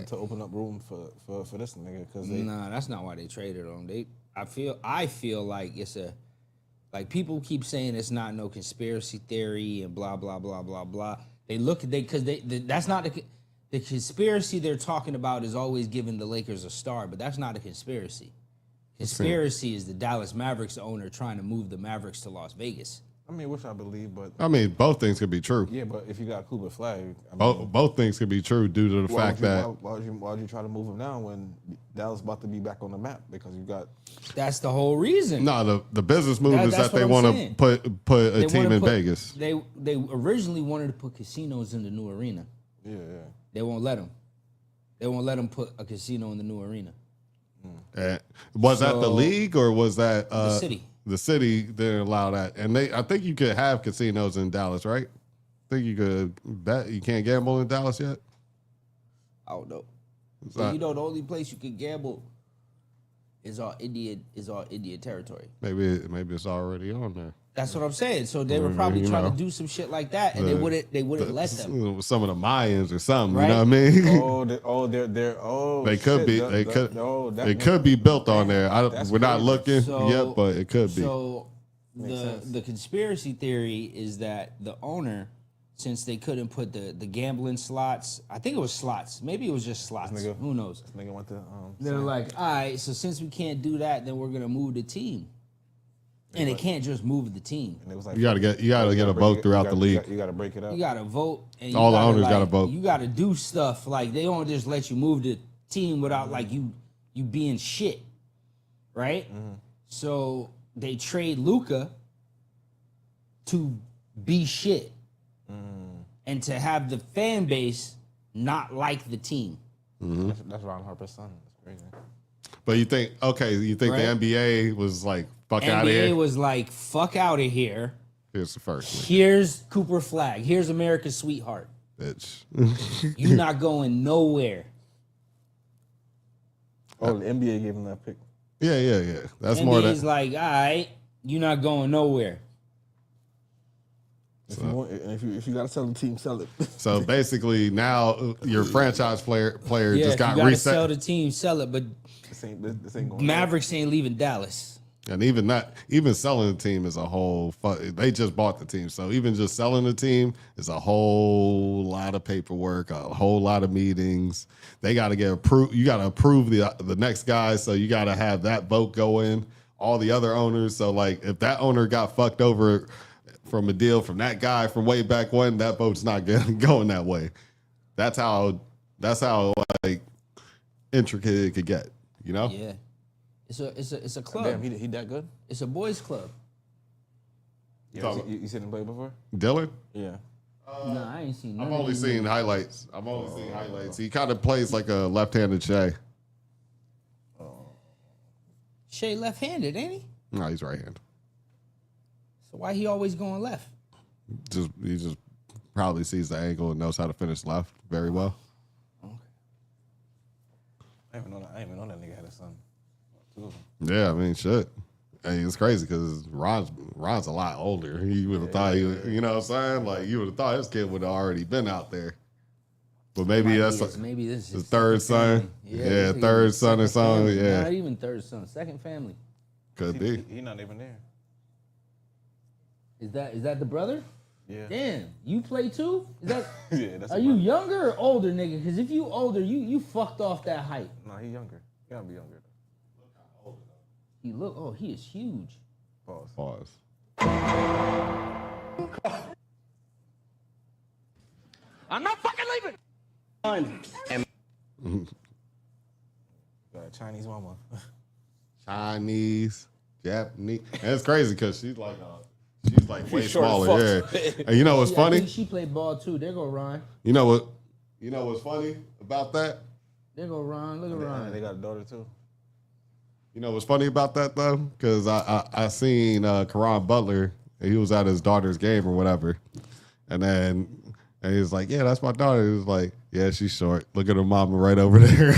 to open up room for this nigga because they Nah, that's not why they traded him. I feel like it's like people keep saying it's not no conspiracy theory and blah blah blah blah blah. That's not the conspiracy they're talking about is always giving the Lakers a star, but that's not a conspiracy. Conspiracy is the Dallas Mavericks owner trying to move the Mavericks to Las Vegas. I mean, which I believe, but I mean, both things could be true. yeah, but if you got Cooper Flag, I mean, Both things could be true due to the fact that why would you try to move him now when Dallas about to be back on the map because you got That's the whole reason. no, the business move is That's that they what I'm want to saying. put a They team wanna in put- Vegas. They originally wanted to put casinos in the new arena. yeah. They won't let them. They won't let them put a casino in the new arena. Was that the So- league or was that The city. The city didn't allow that, and I think you could have casinos in Dallas, right? I think you could bet you can't gamble in Dallas yet. I don't know. It's So not- you know the only place you can gamble is all Indian territory. maybe it's already on there. That's what I'm saying. So they were probably You trying know. to do some shit like that, and they wouldn't let them. Some of the Mayans or something. Right? You know what I mean? They could be. It could be built on there. That's We're not crazy. looking So- yet, but it could be. So Makes sense. the conspiracy theory is that the owner, since they couldn't put the gambling slots, I think it was slots. Maybe it was just slots. nigga- Who knows? Nigga went to They're like, all right, so since we can't do that, then we're gonna move the team. And it can't just move the team. and it was like You gotta get a vote throughout the league. You gotta break it up. You gotta vote, and you All the gotta, owners like, gotta vote. You gotta do stuff like they don't just let you move the team without like you being shit, right? So they trade Luka to be shit, and to have the fan base not like the team. That's Ron Harper's son. That's crazy. But you think Right. the NBA was like fuck out of NBA here? was like, "Fuck out of here." Here's the first Here's Cooper Flag. Here's America's sweetheart. bitch. You're not going nowhere. Oh, the NBA gave him that pick. yeah. That's more NBA's than like, all right, you're not going nowhere. If you gotta sell the team, sell it. So basically, now your franchise player Yeah, just if got you gotta reset. sell the team, sell it. But This ain't going. Mavericks ain't leaving Dallas. And even selling the team is a whole. They just bought the team, so even just selling the team is a whole lot of paperwork, a whole lot of meetings. They got to get approved. You got to approve the next guy, so you got to have that vote go in. All the other owners. So like, if that owner got fucked over from a deal from that guy from way back when, that vote's not going that way. That's how like intricate it could get. You know? Yeah, it's a club. Damn, he that good? It's a boys' club. You seen him play before? Dylan. Yeah. No, I ain't seen. I've none of only these seen niggas. highlights. He kind of plays like a left-handed Shea. Shea left-handed, ain't he? No, he's right-handed. So why he always going left? He just probably sees the angle and knows how to finish left very well. I didn't even know that nigga had a son. Two of them. Yeah, I mean, shit. And it's crazy because Ron's a lot older. He would have thought he would, you know what I'm saying? Like, you would have thought his kid would have already been out there. But maybe that's Maybe this is his third son. Yeah, this third is son or second family. something. Yeah, Not even third son, second family. could be. He not even there. Is that the brother? Yeah. Damn, you play too? Is that? Yeah. That's Are you younger or older, nigga? Because if you older, you fucked off that height. No, he younger. He gotta be younger. He is huge. Pause. I'm not fucking leaving. Got a Chinese mama. Chinese, Japanese. And it's crazy because she's like way short as smaller. fuck. Yeah. And you know what's I funny? think she played ball too. There go Ron. You know what's funny about that? There go Ron. Look at And Ron. they got a daughter too. You know what's funny about that though? Because I seen Karan Butler. And he was at his daughter's game or whatever, and he was like, "Yeah, that's my daughter." He was like, "Yeah, she's short. Look at her mama right over there."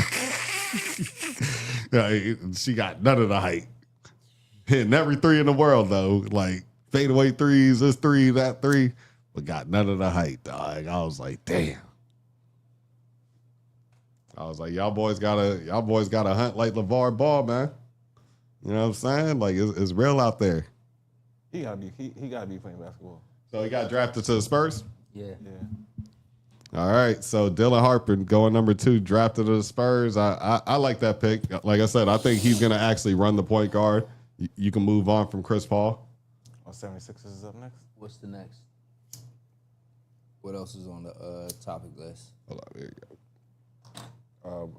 Yeah, she got none of the height. Hitting every three in the world though, like fadeaway threes, this three, that three, but got none of the height, dog. I was like, damn. I was like, y'all boys gotta hunt like LeVar Ball, man. You know what I'm saying? Like it's real out there. He gotta be playing basketball. So he got drafted to the Spurs? Yeah. Yeah. All right. So Dylan Harper going number 2, drafted to the Spurs. I like that pick. Like I said, I think he's gonna actually run the point guard. You can move on from Chris Paul. 76ers is up next. What's the next? What else is on the topic list? Hold on, there you go. Hold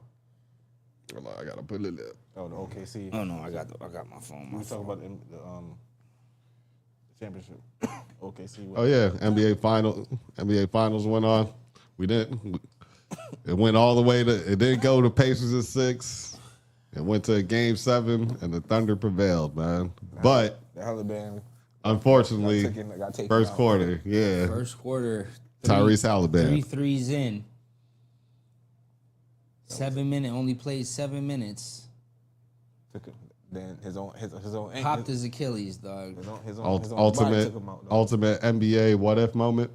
on, I gotta put it up. Oh, the OKC. Oh no, I got my phone. We talk about the championship. OKC. Oh yeah, NBA Finals went on. We didn't. It went all the way to. It didn't go to Pacers at 6. It went to Game 7, and the Thunder prevailed, man. But The Halliburton. unfortunately, got taken first out. quarter, yeah, First quarter. Tyrese Halliburton. 3 threes in. 7 minutes. Only played 7 minutes. Then his own Popped his Achilles, dog. his own body Ultimate took him out. Though. ultimate NBA what if moment.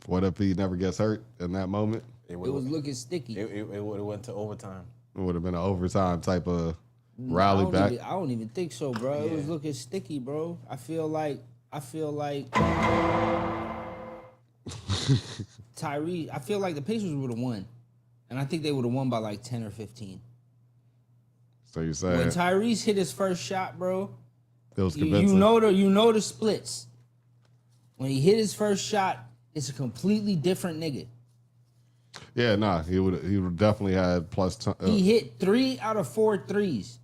What if he never gets hurt in that moment? It It was would looking sticky. it would have went to overtime. It would have been an overtime type of rally back. I don't even think so, bro. It was looking sticky, bro. I feel like Tyrese. I feel like the Pacers would have won, and I think they would have won by like 10 or 15. So you're When saying Tyrese hit his first shot, bro, it was you convincing? know the splits. When he hit his first shot, it's a completely different nigga. Yeah, nah, he would definitely had plus. He hit 3 out of 4 threes.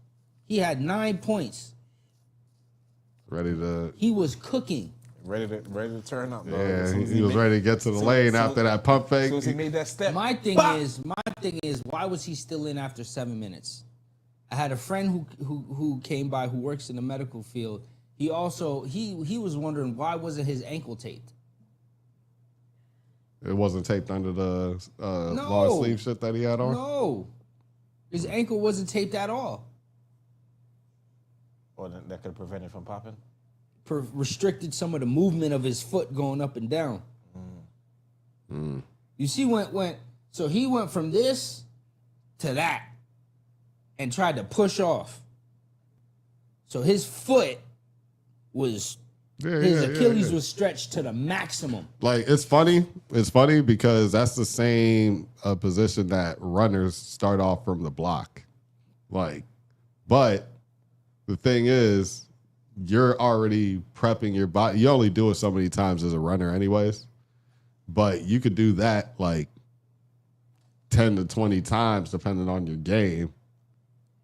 He had 9 points. Ready to. He was cooking. Ready to turn up, bro. Yeah, As soon as he was ready to get to the lane after that pump As fake. soon as he made that step. My thing is, why was he still in after 7 minutes? I had a friend who came by who works in the medical field. He also he was wondering why wasn't his ankle taped? It wasn't taped under the No. long sleeve shit that he had on. No, his ankle wasn't taped at all. Or that could have prevented from popping. restricted some of the movement of his foot going up and down. You see, so he went from this to that and tried to push off. So his foot was his Achilles was stretched to the maximum. Like, it's funny. It's funny because that's the same position that runners start off from the block. Like, but the thing is, you're already prepping your body. You only do it so many times as a runner anyways. But you could do that like 10 to 20 times depending on your game.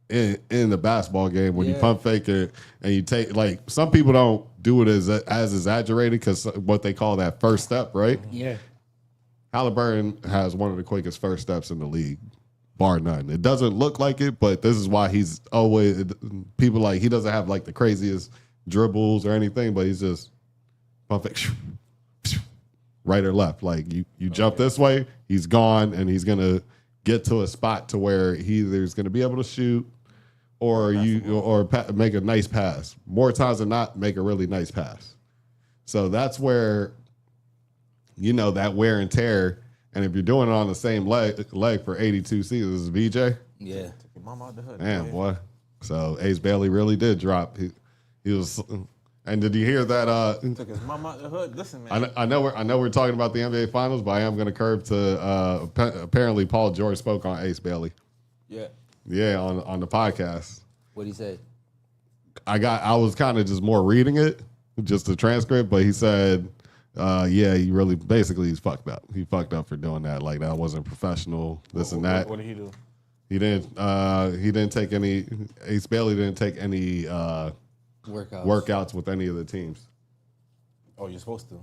In the basketball game, when you pump fake it and you take, like, some people don't do it as exaggerated because what they call that first step, right? Yeah. Halliburton has one of the quickest first steps in the league, bar none. It doesn't look like it, but this is why he's always, people like, he doesn't have like the craziest dribbles or anything, but he's just pump fake, right or left. Like, you jump this way, he's gone, and he's going to get to a spot to where he either is going to be able to shoot or make a nice pass. More times than not, make a really nice pass. So that's where, that wear and tear. And if you're doing it on the same leg for 82 seasons, VJ. Yeah. Took your mom out the hood. Man, boy. So Ace Bailey really did drop. He was. And did you hear that? Took his mom out the hood. Listen, man. I know we're talking about the NBA Finals, but I am going to curve to apparently Paul George spoke on Ace Bailey. Yeah. Yeah, on the podcast. What'd he say? I was kind of just more reading it, just the transcript, but he said, he really basically he's fucked up. He fucked up for doing that. Like, that wasn't professional. And that. What did he do? He didn't take any. Ace Bailey didn't take any workouts with any of the teams. Oh, you're supposed to.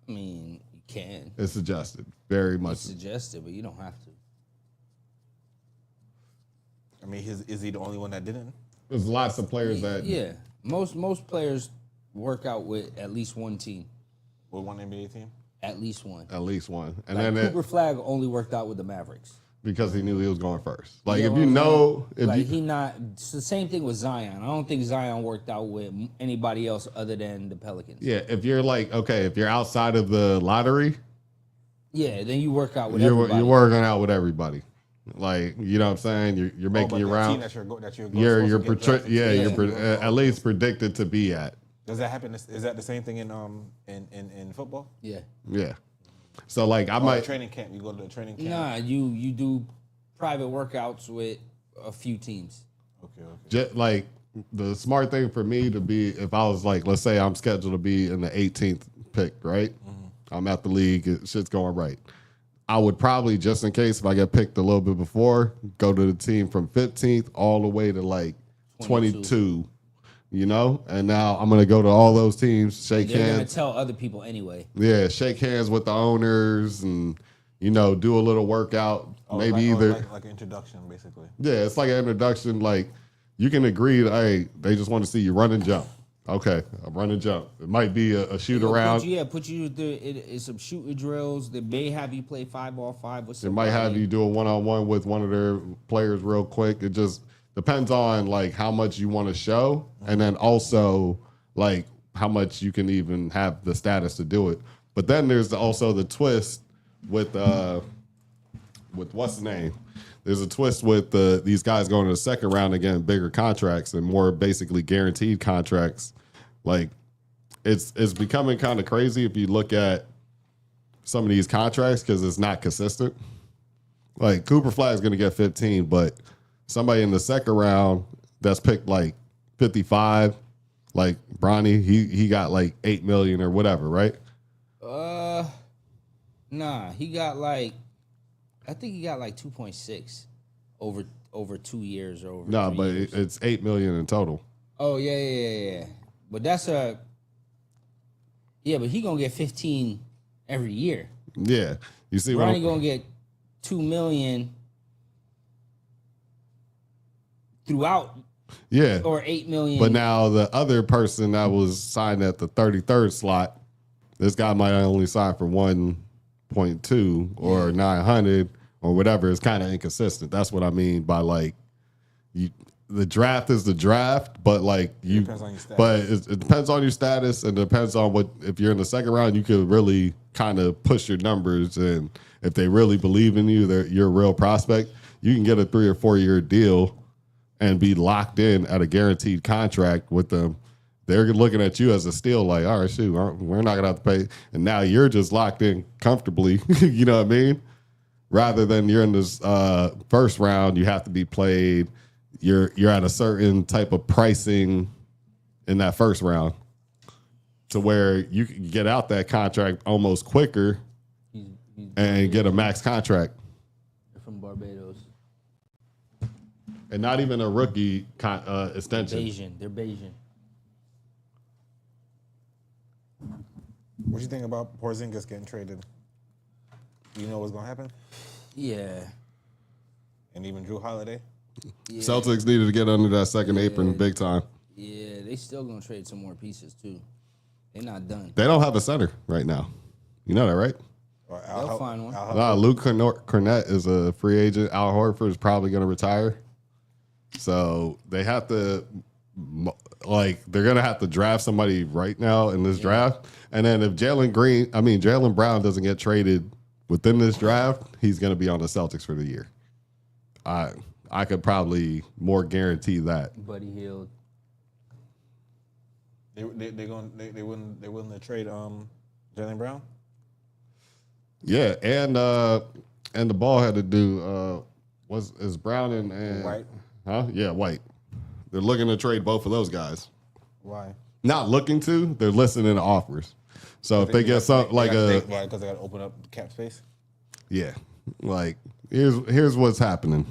I mean, you can. It's suggested, very much. It's suggested, but you don't have to. I mean, is he the only one that didn't? There's lots of players that. Yeah. Most players work out with at least one team. With one NBA team? At least one. At least one, and Like then Cooper Flag only worked out with the Mavericks. because he knew he was going first. Like, You if know you what I'm know, saying? if like you, he not. It's the same thing with Zion. I don't think Zion worked out with anybody else other than the Pelicans. yeah, if you're like, okay, if you're outside of the lottery, Yeah, then you work out with you're everybody. working out with everybody. Like, you know what I'm saying? You're making your round. You're at least predicted to be at. Does that happen? Is that the same thing in football? Yeah. Yeah. So like I might training camp. You go to the training camp. Nah, you do private workouts with a few teams. Okay. just like the smart thing for me to be, if I was like, let's say I'm scheduled to be in the 18th pick, right? I'm at the league, shit's going right. I would probably, just in case if I get picked a little bit before, go to the team from 15th all the way to like 22, you know? And now I'm going to go to all those teams, shake They're gonna hands. tell other people anyway. Yeah, shake hands with the owners and, do a little workout. Maybe like an introduction, basically. Yeah, it's like an introduction. Like, you can agree that, hey, they just want to see you run and jump. Okay, I'm run and jump. It might be a shoot around. Put you through some shooting drills. They may have you play 5-on-5 with They somebody. might have you do a one-on-one with one of their players real quick. It just depends on like how much you want to show, and then also like how much you can even have the status to do it. But then there's also the twist with what's the name? There's a twist with these guys going to the second round and getting bigger contracts and more basically guaranteed contracts. Like, it's becoming kind of crazy if you look at some of these contracts because it's not consistent. Like, Cooper Flag is going to get 15, but somebody in the second round that's picked like 55, like Bronny, he got like 8 million or whatever, right? Nah, he got like, I think he got like 2.6 over 2 years or over. No, 3 but years. it's 8 million in total. Oh yeah. But that's but he gonna get 15 every year. Yeah, you see what Ronnie I'm gonna get 2 million throughout, yeah. or 8 million. But now the other person that was signed at the 33rd slot, this guy might only sign for 1.2 or 900 or whatever. It's kind of inconsistent. That's what I mean by like, the draft is the draft, but like you, depends on your status. but it depends on your status and depends on what. If you're in the second round, you could really kind of push your numbers, and if they really believe in you, you're a real prospect. You can get a 3 or 4 year deal and be locked in at a guaranteed contract with them. They're looking at you as a steal, like, all right, shoot, we're not gonna have to pay, and now you're just locked in comfortably. You know what I mean? Rather than you're in this first round, you have to be played. You're at a certain type of pricing in that first round to where you can get out that contract almost quicker and get a max contract. From Barbados. And not even a rookie extension. Bayesian. They're Bayesian. What you think about Porzingis getting traded? You know what's gonna happen? Yeah. And even Drew Holiday. Yeah. Celtics needed to get under that second apron big time. Yeah, they still gonna trade some more pieces too. They're not done. They don't have a center right now. You know that, right? Or They'll find one. Luke Cornett is a free agent. Al Horford is probably going to retire. So they have to, they're going to have to draft somebody right now in this draft. And then if Jaylen Brown doesn't get traded within this draft, he's going to be on the Celtics for the year. I could probably more guarantee that. Buddy Hield. They willing to trade Jaylen Brown? Yeah, and the ball had to do is Brown and White. Huh? Yeah, White. They're looking to trade both of those guys. Why? Not looking to, they're listening to offers. So if they get something like because they got to open up cap space. yeah, like here's what's happening.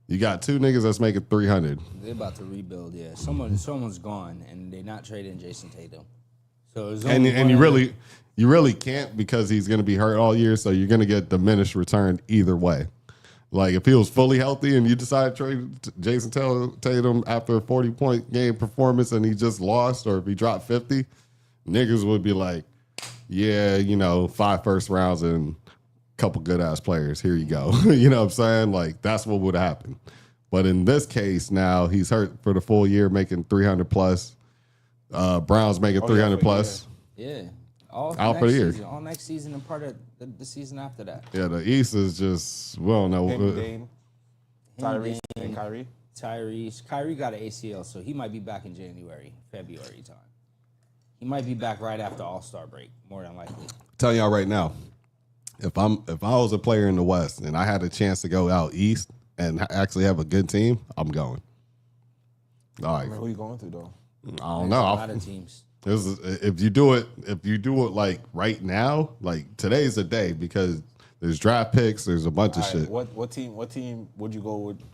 You got two niggas that's making 300. They're about to rebuild. Yeah, someone's gone, and they're not trading Jason Tatum. So there's And only you one- really can't because he's going to be hurt all year, so you're going to get diminished return either way. Like if he was fully healthy and you decide to trade Jason Tatum after a 40-point game performance and he just lost, or if he dropped 50, niggas would be like, yeah, 5 first rounds and a couple good ass players. Here you go. You know what I'm saying? Like that's what would happen. But in this case, now he's hurt for the full year, making 300 plus. Brown's making 300 plus. Yeah. All Out next for the year. season, all next season and part of the season after that. Yeah, the East is just, we don't know. Him, Dame, Tyrese, Dame. and Kyrie. Kyrie got an ACL, so he might be back in February time. He might be back right after All-Star break, more than likely. Tell y'all right now, if I was a player in the West and I had a chance to go out East and actually have a good team, I'm going. All right. Who you going to though? I don't There's know. a lot of teams. If you do it like right now, like today's the day because there's draft picks, there's a bunch of All right, shit. What team would you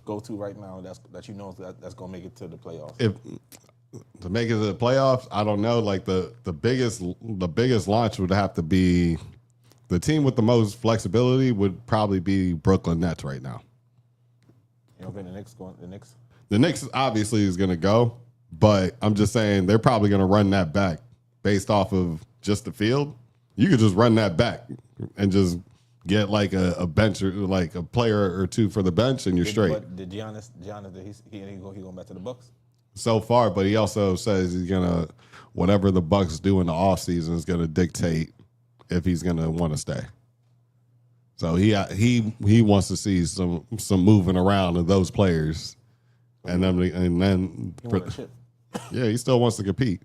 go to right now that you know that's gonna make it to the playoffs? If to make it to the playoffs, I don't know. Like the biggest launch would have to be the team with the most flexibility would probably be Brooklyn Nets right now. You don't think the Knicks going? The Knicks? The Knicks obviously is going to go, but I'm just saying they're probably going to run that back based off of just the field. You could just run that back and just get like a bench or like a player or two for the bench, and you're straight. But did Giannis did he going back to the Bucks? So far, but he also says he's gonna whatever the Bucks do in the offseason is gonna dictate if he's gonna want to stay. So he wants to see some moving around of those players, and then He won a chip. yeah, he still wants to compete.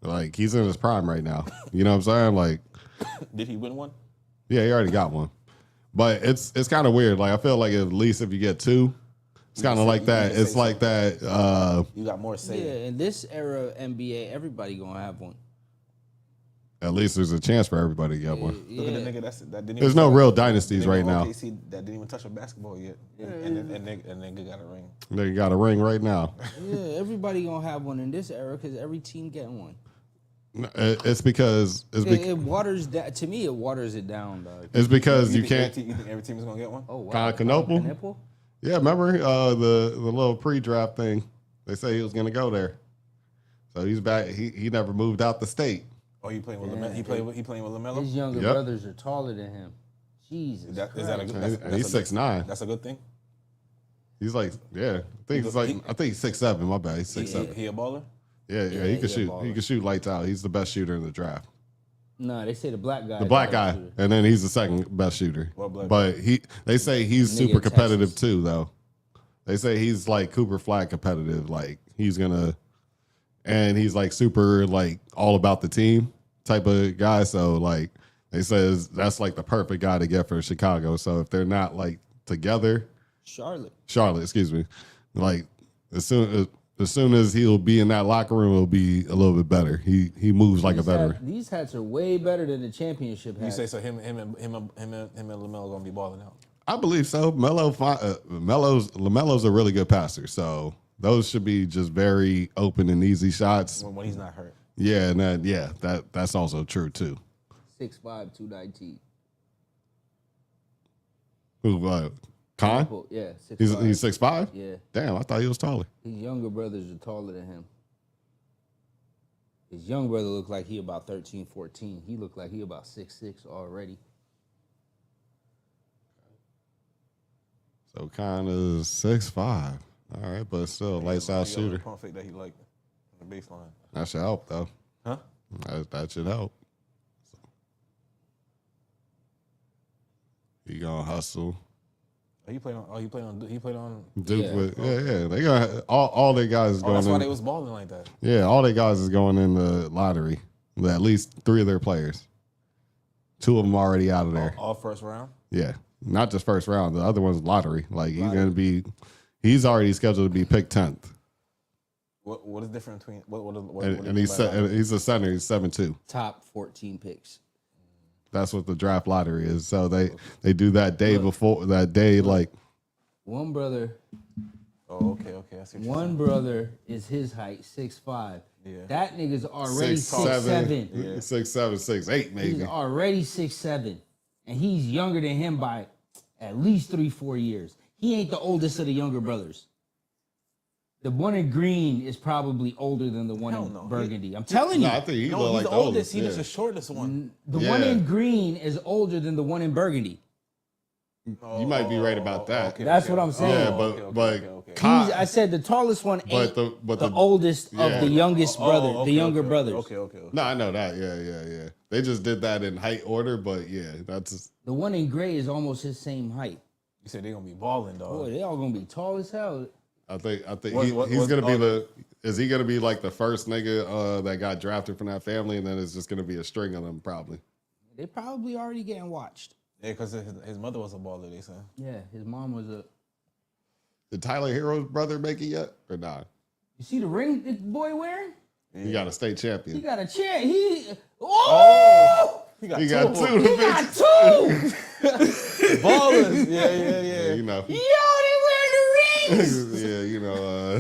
Like he's in his prime right now. You know what I'm saying? Like, Did he win one? yeah, he already got one, but it's kind of weird. Like I feel like at least if you get two, it's kind of like that. It's like that. You got more say. Yeah, in this era of NBA, everybody gonna have one. At least there's a chance for everybody to get one. Look at the nigga that didn't. There's even no touch- real dynasties the nigga right on now. OKC that didn't even touch a basketball yet, and nigga got a ring. They got a ring right now. Yeah, everybody gonna have one in this era because every team getting one. It's because It waters that to me. It waters it down, dog. it's because you think every can't. team- You think every team is gonna get one? Oh wow, Constantinople? Yeah, remember the little pre-draft thing? They say he was gonna go there, so he's back. He never moved out the state. Oh, you playing with Yeah. Lamelo? He playing with Lamelo? His younger Yep. brothers are taller than him. Jesus, Is that a Christ. good? He's That's a good- 6'9". That's a good thing. He's like, yeah. I think he's 6'7". My bad. He's 6'7". He a baller? Yeah, Yeah, he he can a shoot. baller. He can shoot lights out. He's the best shooter in the draft. No, they say the black guy. The black guy, and then he's the second best shooter. What black But they say he's Nigga super in competitive Texas. too, though. They say he's like Cooper Flag competitive. Like he's gonna, and he's like super like all about the team type of guy. So like they says that's like the perfect guy to get for Chicago. So if they're not like together, Charlotte. excuse me, like as soon as he'll be in that locker room, it'll be a little bit better. He moves like a veteran. These hats are way better than the championship You hats. say so? Him and LaMelo gonna be balling out. I believe so. LaMelo's a really good passer, so those should be just very open and easy shots. When he's not hurt. Yeah, and that's also true too. 6'5", 219. Who? Khan? Yeah, 6'5". He's 6'5". Yeah, Damn, I thought he was taller. his younger brothers are taller than him. His young brother looked like he about 13, 14. He looked like he about 6'6" already. So Khan is 6'5". All right, but still lights out He got a little shooter. pump fake that he liked on the baseline. That should help though. Huh? That should help. He gonna hustle. He played on. Duke Yeah. with yeah. They got all their guys is Oh, going that's why in. they was balling like that. Yeah, all their guys is going in the lottery. At least 3 of their players. 2 of them already out of there. All first round. Yeah, not just first round. The other one's lottery. Like he's already scheduled to be picked 10th, What is different between what and he's a center. He's 7'2". Top 14 picks. That's what the draft lottery is. So they do that day before that day. Like One brother, Oh, okay. I see what you're one brother is his height, 6'5". Yeah. That nigga's already 6'7", 6'7". 6'7", 6'8", maybe. He's already 6'7", and he's younger than him by at least 3-4 years. He ain't the oldest of the younger brothers. The one in green is probably older than the one Hell in no. burgundy. I'm telling you, No, I think he No, look he's like the the oldest. He's yeah. just the shortest one. the one Yeah. in green is older than the one in burgundy. You might be right about that. Okay, That's okay. what I'm saying. Yeah, but okay. Khan- I said the tallest one ain't but the the- oldest yeah. of the youngest brother, okay, the younger okay, brothers. Okay. No, I know that. Yeah. They just did that in height order, but yeah, that's The one in gray is almost his same height. You said they're gonna be balling, dog. Boy, they all gonna be tall as hell. I think What- he's what- gonna be oh, is he gonna be like the first nigga that got drafted from that family, and then it's just gonna be a string of them probably. They probably already getting watched. Yeah, because his mother was a baller. They said. Yeah, his mom was a. Did Tyler Hero's brother make it yet or not? You see the ring this boy wearing? He got a state He champion. got a chair. Oh! He got He got two. He got two. ballers. Yeah. You know. Yo, they wearing the rings. Yeah, you know.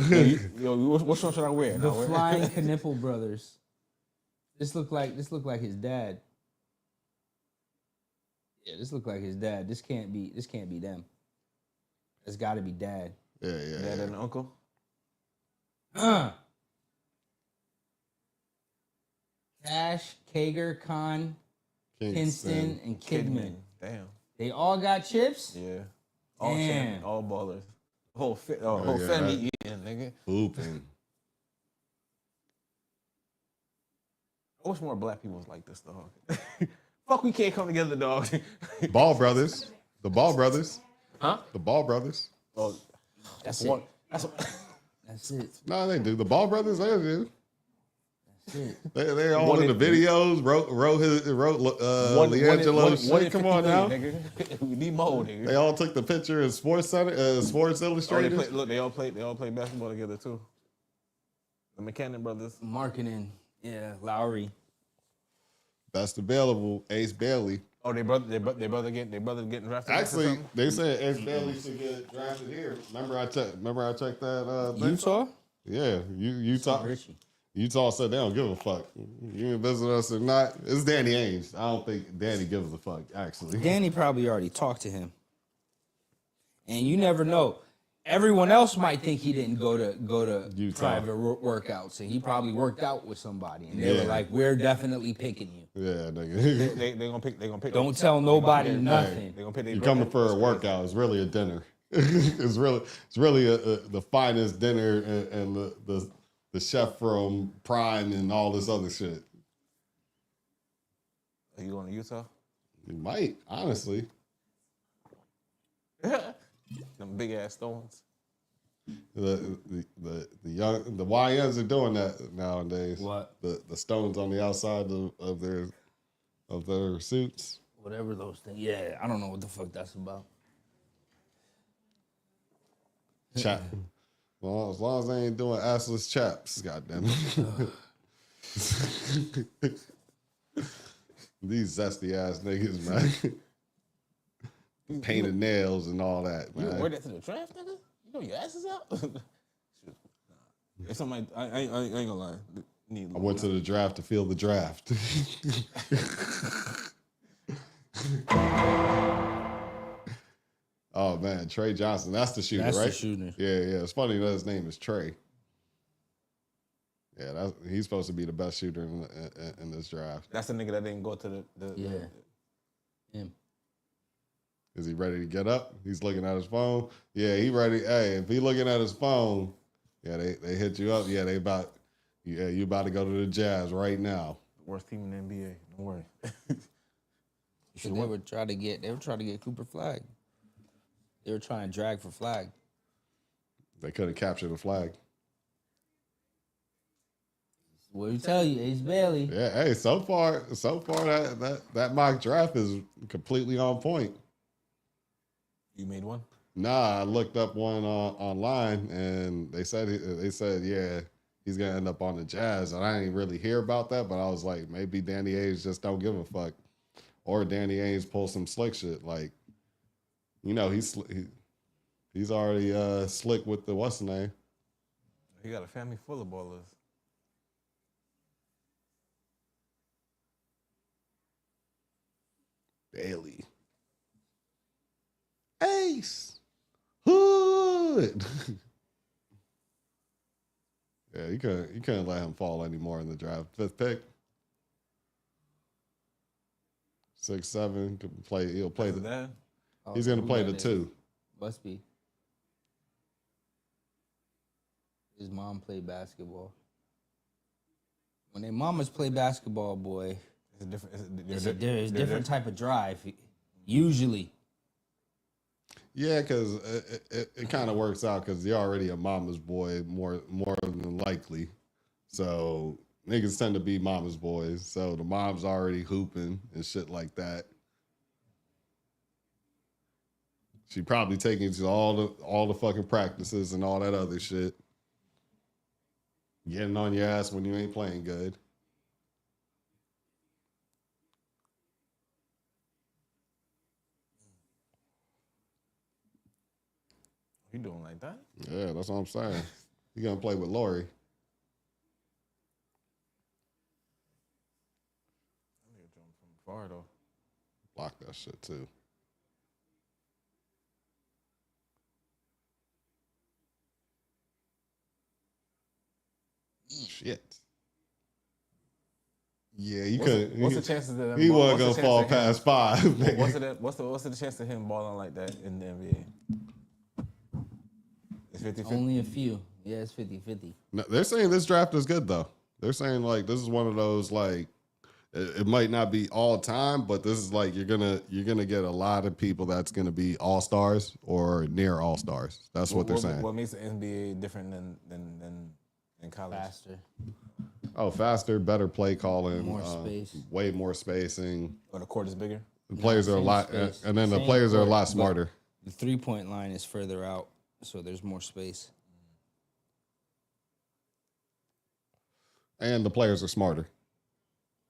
Yo, what one should I wear? The Flying Knipple Brothers. This look like his dad. Yeah, this look like his dad. This can't be them. It's got to be dad. Yeah. Dad and uncle. Cash, Kager, Khan, Kinston, and Kidman. Damn. They all got chips. Yeah. All Damn. champion, all ballers. Whole yeah, family eating, nigga. Hooping. I wish more black people was like this, dog. Fuck, we can't come together, dog. Ball brothers. The Ball brothers. Huh? The Ball brothers. Oh, That's one. it. That's That's it. No, they do. The Ball brothers, they do. That's it. They all One in the in- videos. Wrote LiAngelo. Come on now. Nigga. We need more, nigga. They all took the picture in Sports Center, Sports Oh, Illustrated. they all play basketball together too. The McCannon brothers. Marketing. Yeah, Lowry. Best available, Ace Bailey. Oh, they brother getting drafted. Actually, they said Ace Bailey should get drafted here. Remember I checked that thing? Utah? Yeah, Utah. Richie. Utah said they don't give a fuck. You can visit us or not. It's Danny Ainge. I don't think Danny gives a fuck, actually. Danny probably already talked to him. And you never know. Everyone else might think he didn't go to Utah. private workouts, and he probably worked out with somebody, and they Yeah. were like, "We're definitely picking you. Yeah, nigga. They gonna pick. Don't tell nobody Hey, nothing." They gonna pick. You coming for a workout. It's really a dinner. It's really the finest dinner and the chef from Prime and all this other shit. Are you going to Utah? You might, honestly. Them big ass stones. The YNs are doing that nowadays. What? The stones on the outside of their suits. Whatever those things. Yeah, I don't know what the fuck that's about. Chap. Well, as long as they ain't doing assless chaps, goddamn it. These zesty ass niggas, man. Painted nails and all that, You man. wear that to the draft, nigga? You know your ass is out? If somebody, I ain't gonna lie. I went to the draft to feel the draft. Oh man, Trey Johnson, that's the shooter, That's the right? shooter. Yeah. It's funny that his name is Trey. Yeah, he's supposed to be the best shooter in this draft. That's the nigga that didn't go to the Yeah. Him. Is he ready to get up? He's looking at his phone. Yeah, he ready. Hey, if he looking at his phone, yeah, they hit you up. Yeah, you about to go to the Jazz right now. worst team in the NBA. Don't worry. They were trying to get Cooper Flag. They were trying to drag for Flag. They couldn't capture the flag. What do you tell you, Ace Bailey? Yeah, hey, so far that mock draft is completely on point. You made one? Nah, I looked up one online, and they said yeah, he's gonna end up on the Jazz, and I didn't really hear about that, but I was like, maybe Danny Ainge just don't give a fuck, or Danny Ainge pull some slick shit, like, you know, he's already slick with the what's the name. He got a family full of ballers. Bailey, Ace, Hood. Yeah, you couldn't let him fall anymore in the draft. 5th pick, 6'7", could play. He'll play That? He's gonna play the 2. Must be. His mom played basketball. When their mamas play basketball, boy, It's a different. it's a different type of drive. Usually. Yeah, because it kind of works out because you're already a mama's boy more than likely. So niggas tend to be mama's boys. So the mom's already hooping and shit like that. She probably taking you to all the fucking practices and all that other shit. Getting on your ass when you ain't playing good. You doing like that? Yeah, that's what I'm saying. You gonna play with Lori. I need to jump from far though. Block that shit too. Shit. Yeah, you couldn't. What's the chances that He wasn't gonna what's the fall chance of past 5. him- nigga. What's the chance of him balling like that in the NBA? It's 50-50. Only a few. Yeah, it's 50-50. No, they're saying this draft is good though. They're saying like this is one of those like it might not be all time, but this is like you're gonna get a lot of people that's gonna be all stars or near all stars. That's what they're saying. What makes the NBA different than college? Faster. Oh, faster, better play calling, More space. way more spacing. Or the court is bigger? The players are a same lot, space. and then the Same players are a court, lot but- smarter. The 3-point line is further out, so there's more space. And the players are smarter.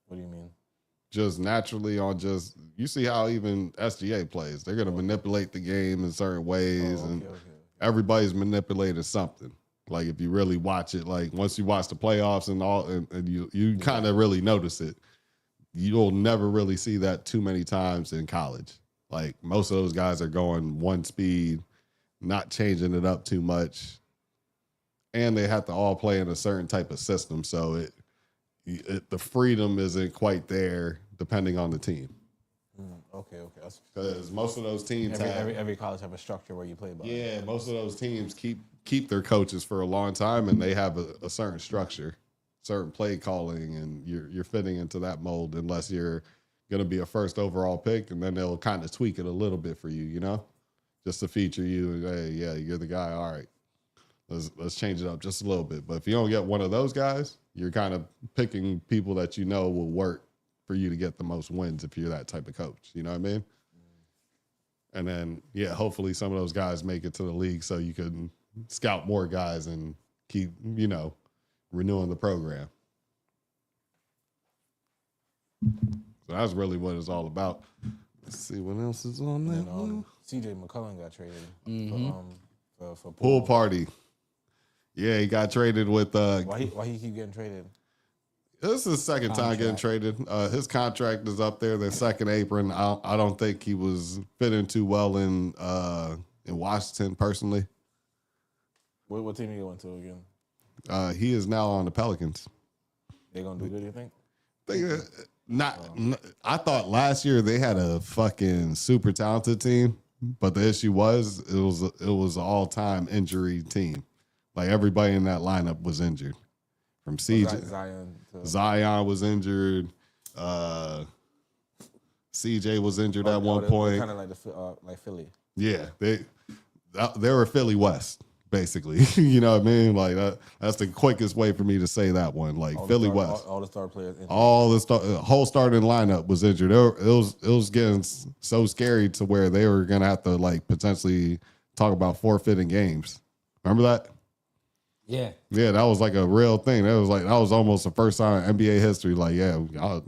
What do you mean? Just naturally you see how even SGA plays. They're gonna manipulate the game in certain ways, and Okay. everybody's manipulating something. Like if you really watch it, like once you watch the playoffs and all, and you kind of really notice it. You'll never really see that too many times in college. Like most of those guys are going one speed, not changing it up too much, and they have to all play in a certain type of system. So the freedom isn't quite there depending on the team. Okay. That's, because most of those teams have. every college have a structure where you play by. Yeah, most of those teams keep their coaches for a long time, and they have a certain structure, certain play calling, and you're fitting into that mold unless you're going to be a first overall pick, and then they'll kind of tweak it a little bit for you, just to feature you. Hey, yeah, you're the guy. All right, let's change it up just a little bit. But if you don't get one of those guys, you're kind of picking people that you know will work for you to get the most wins if you're that type of coach. You know what I mean? And then, yeah, hopefully some of those guys make it to the league so you can scout more guys and keep, renewing the program. So that's really what it's all about. Let's see what else is on there. And CJ McCollum got traded for Pool party. Yeah, he got traded with. Why he keep getting traded? This is his second time getting traded. His contract is up there. The second apron. I don't think he was fitting too well in Washington personally. What team are you going to again? He is now on the Pelicans. They gonna do good? You think? I thought last year they had a fucking super talented team, but the issue was it was an all-time injury team. Like everybody in that lineup was injured. From CJ, Zion was injured. CJ was injured at one point. Kind of like Philly. Yeah, they were Philly West, basically. You know what I mean? Like that's the quickest way for me to say that one. Like Philly West, all the star players, injured. Whole starting lineup was injured. It was getting so scary to where they were gonna have to like potentially talk about forfeiting games. Remember that? Yeah. Yeah, that was like a real thing. That was almost the first time in NBA history. Like, yeah, y'all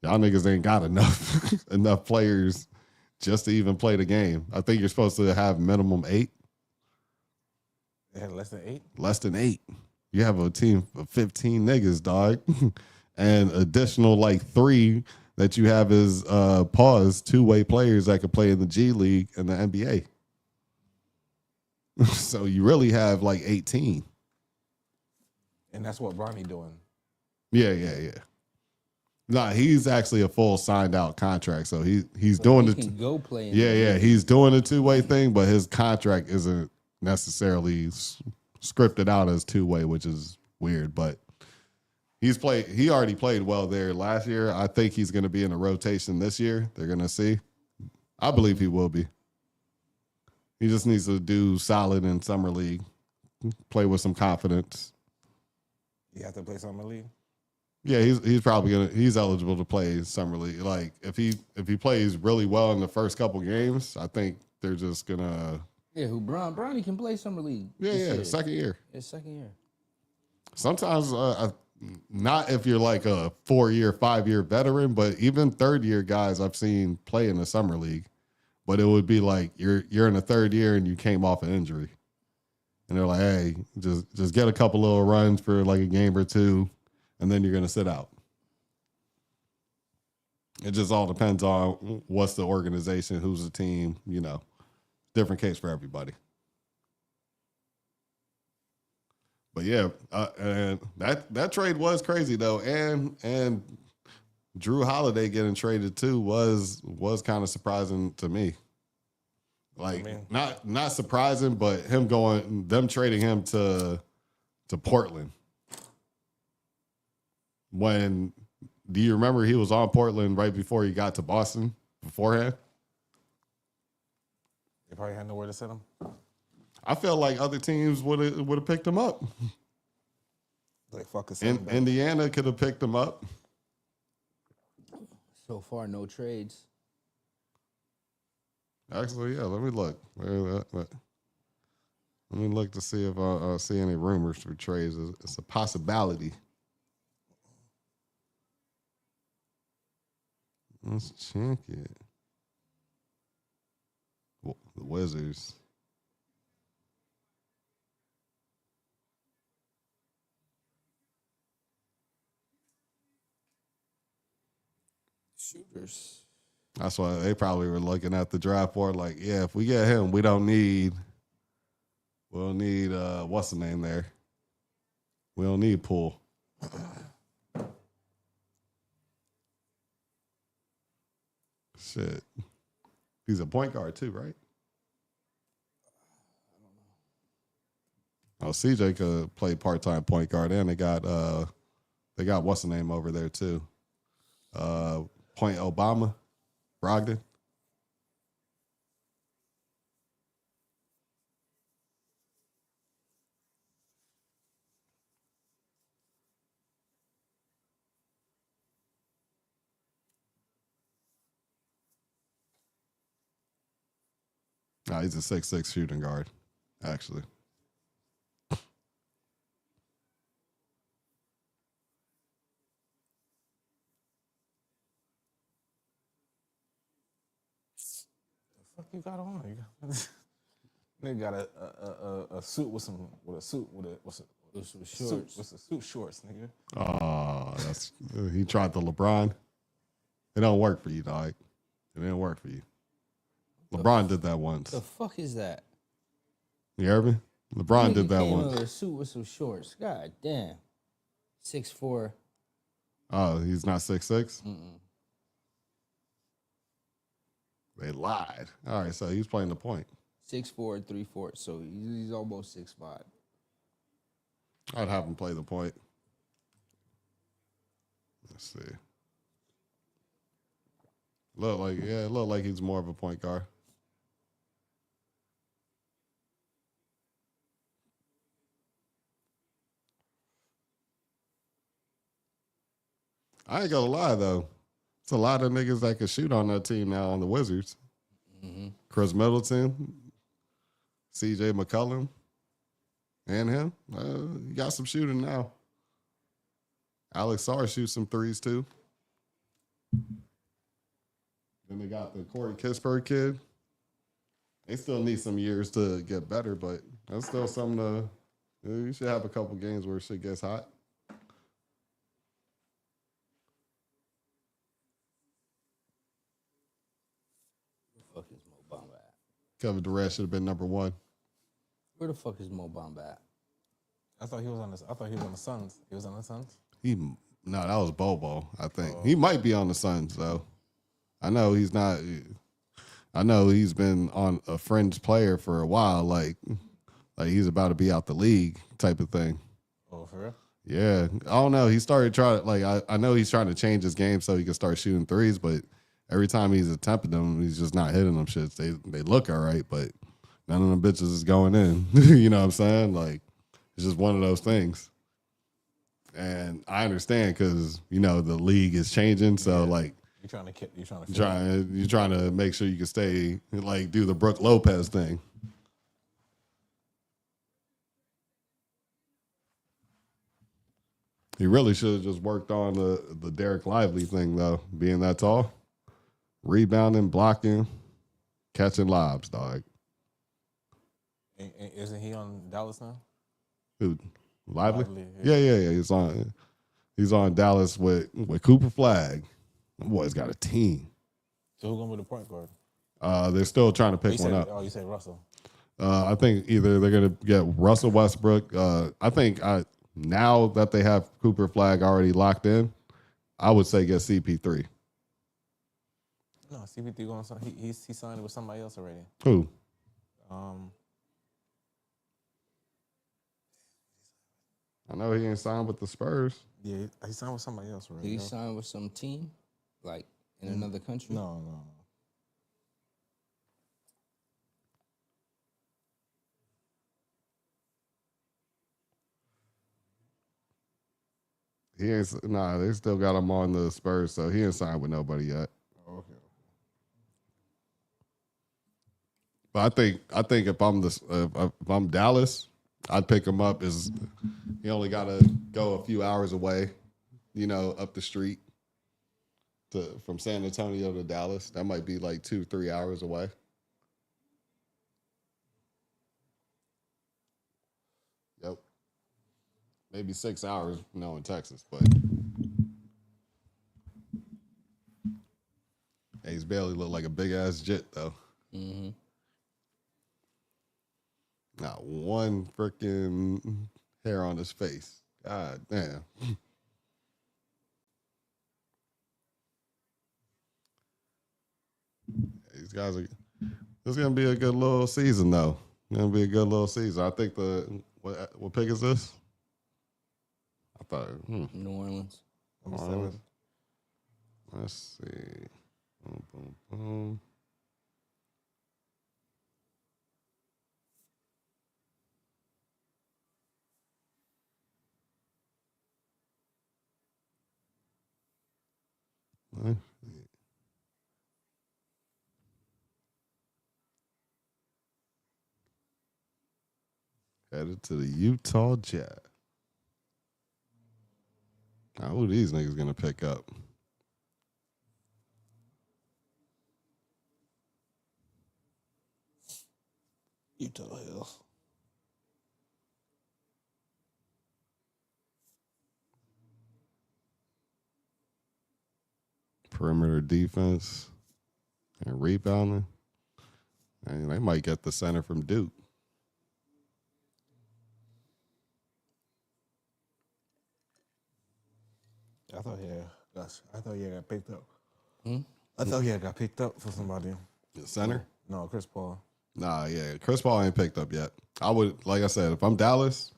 niggas ain't got enough players just to even play the game. I think you're supposed to have minimum 8. They had less than 8? Less than 8. You have a team of 15 niggas, dog. And additional like 3 that you have is two-way players that could play in the G League and the NBA. So you really have like 18. And that's what Bronny doing. Yeah. Nah, he's actually a full signed out contract, so he's doing he the can go play. he's doing the 2-way thing, but his contract isn't necessarily scripted out as 2-way, which is weird. But he already played well there last year. I think he's going to be in a rotation this year. They're going to see. I believe he will be. He just needs to do solid in summer league, play with some confidence. You have to play summer league. Yeah, he's probably he's eligible to play summer league. Like if he plays really well in the first couple games, I think they're just gonna. Yeah, Bronny can play summer league. Yeah, second year. It's second year. Sometimes not if you're like a 4-year, 5-year veteran, but even 3rd-year guys I've seen play in the summer league. But it would be like you're in the 3rd year and you came off an injury. And they're like, hey, just get a couple little runs for like a game or 2, and then you're going to sit out. It just all depends on what's the organization, who's the team, different case for everybody. But yeah, and that trade was crazy though, and Drew Holiday getting traded too was kind of surprising to me. Like not surprising, but them trading him to Portland. When do you remember he was on Portland right before he got to Boston beforehand? They probably had nowhere to send him. I feel like other teams would have picked him up. Like fuck us. Indiana could have picked him up. So far, no trades. Actually, yeah. Let me look. Let me look to see if I see any rumors for trades. It's a possibility. Let's check it. Well, the Wizards. Shooters. That's why they probably were looking at the draft board like, yeah, if we get him, we'll need what's the name there? We don't need Poole. Shit. He's a point guard too, right? Oh, CJ could play part-time point guard, and they got what's the name over there too? Point Obama, Brogdon. Nah, he's a 6'6" shooting guard, actually. What you got on? Nigga got a suit with some Shorts. What's the suit shorts, nigga? Oh, he tried the LeBron. It don't work for you, dog. It didn't work for you. LeBron did that once. The fuck is that? You heard me? LeBron did that came once. with a suit with some shorts. God damn. 6'4". Oh, he's not 6'6"? They lied. All right, so he's playing the point. 6'4", 3/4. So he's almost 6'5". I'd have him play the point. Let's see. Look like he's more of a point guard. I ain't gonna lie though. It's a lot of niggas that can shoot on that team now on the Wizards. Chris Middleton, CJ McCollum, and him. You got some shooting now. Alex Sarr shoots some threes too. Then they got the Corey Kispert kid. They still need some years to get better, but that's still something to. You should have a couple games where shit gets hot. Where the fuck is Mo Bamba at? Kevin Durant should have been number one. Where the fuck is Mo Bamba at? I thought he was on the Suns. He was on the Suns. No, that was Bobo, I think. He might be on the Suns, though. I know he's not. I know he's been on a fringe player for a while, like he's about to be out the league type of thing. Oh, for real? Yeah. I don't know. He started trying to, I know he's trying to change his game so he can start shooting threes, but every time he's attempting them, he's just not hitting them shits. They look all right, but none of them bitches is going in. You know what I'm saying? Like, it's just one of those things. And I understand because, you know, the league is changing. So, like, you're trying to make sure you can stay, like, do the Brooke Lopez thing. He really should have just worked on the Derek Lively thing, though, being that tall. Rebounding, blocking, catching lobs, dog. Isn't he on Dallas now? Who? Lively? Yeah. He's on Dallas with Cooper Flag. That boy's got a team. So who's gonna be the point guard? They're still trying to pick one up. Oh, you said Russell. I think either they're gonna get Russell Westbrook. I think now that they have Cooper Flag already locked in, I would say get CP3. No, CP3 going. He signed with somebody else already. Who? I know he ain't signed with the Spurs. Yeah, he signed with somebody else already. Did he sign with some team, like in another country? No. He ain't. Nah, they still got him on the Spurs, so he ain't signed with nobody yet. Okay. But I think if I'm Dallas, I'd pick him up. He only got to go a few hours away, you know, up the street from San Antonio to Dallas. That might be like 2-3 hours away. Yep. Maybe 6 hours, in Texas, but Ace Bailey looked like a big ass jit though. Mm-hmm. Not one freaking hair on his face. God damn. these guys are. This is gonna be a good little season, though. Gonna be a good little season. I think what pick is this? I thought. New Orleans. Number 7. Let's see. Boom, boom, boom. Headed to the Utah Jazz. Now, who these niggas gonna pick up? Utah Hill. Perimeter defense and rebounding. And they might get the center from Duke. I thought he got picked up. I thought he had got picked up for somebody. The center? No, Chris Paul. Nah, yeah. Chris Paul ain't picked up yet. I would, like I said, if I'm Dallas,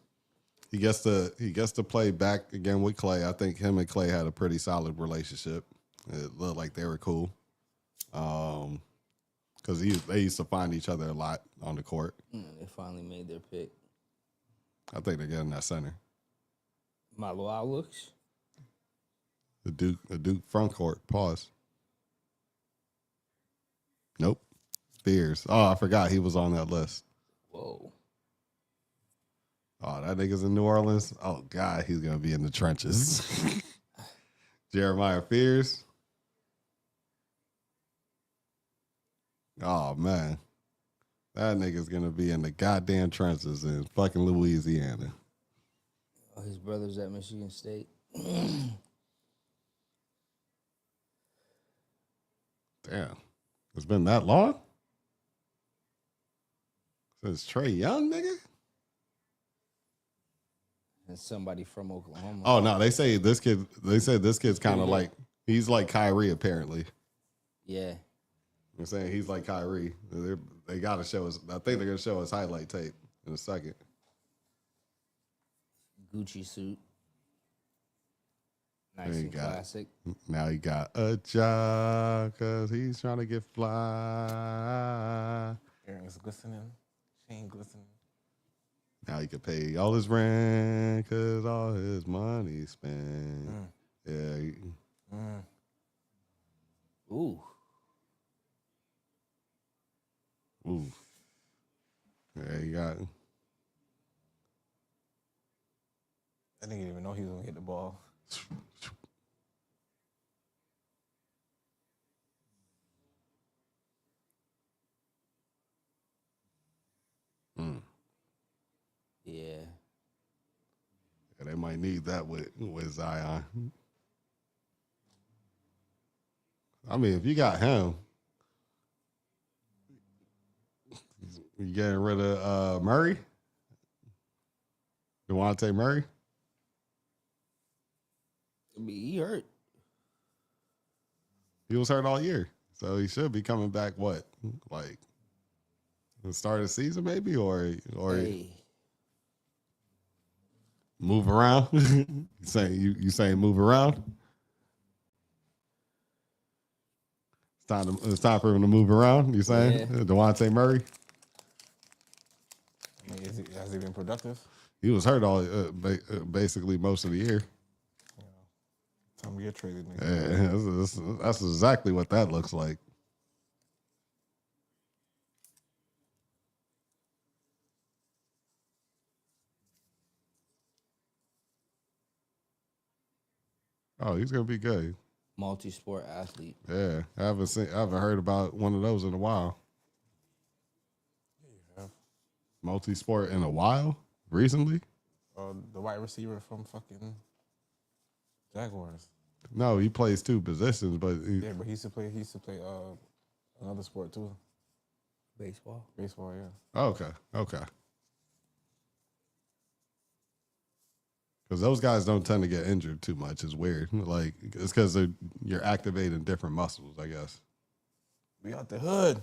he gets to play back again with Clay. I think him and Clay had a pretty solid relationship. It looked like they were cool. Because they used to find each other a lot on the court. They finally made their pick. I think they're getting that center. My little outlooks. The Duke front court. Pause. Nope. Spears. Oh, I forgot he was on that list. Whoa. Oh, that nigga's in New Orleans. Oh, God, he's going to be in the trenches. Jeremiah Fears. Oh, man. That nigga's going to be in the goddamn trenches in fucking Louisiana. Oh, his brother's at Michigan State. Damn. It's been that long? Since Trey Young, nigga? And somebody from Oklahoma. Oh, no, they said this kid's kind of like, he's like Kyrie, apparently. Yeah. I'm saying he's like Kyrie. They got to show us. I think they're going to show us highlight tape in a second. Gucci suit. Nice There you and go. classic. Now he got a job because he's trying to get fly. Earrings glistening. Chain glistening. Now he can pay all his rent because all his money spent. Yeah. Ooh. Ooh. Yeah, he got. I didn't even know he was going to get the ball. Yeah. Yeah, they might need that with Zion. I mean, if you got him, you getting rid of Murray? DeJounte Murray? I mean, he hurt. He was hurt all year. So he should be coming back, what? Like the start of the season, maybe? Or Hey. move around? you saying move around? It's time for him to move around, you saying? Yeah. DeJounte Murray? I mean, has he been productive? He was hurt all basically most of the year. Time to get traded. Nigga. Yeah, that's exactly what that looks like. Oh, he's gonna be good. Multi-sport athlete. Yeah, I haven't heard about one of those in a while. Yeah. Multi-sport in a while? Recently? The wide receiver from fucking Jaguars. No, he plays two positions, but Yeah, but he used to play another sport too. Baseball. Baseball, yeah. okay. Because those guys don't tend to get injured too much. It's weird. Like it's because you're activating different muscles, I guess. We out the hood.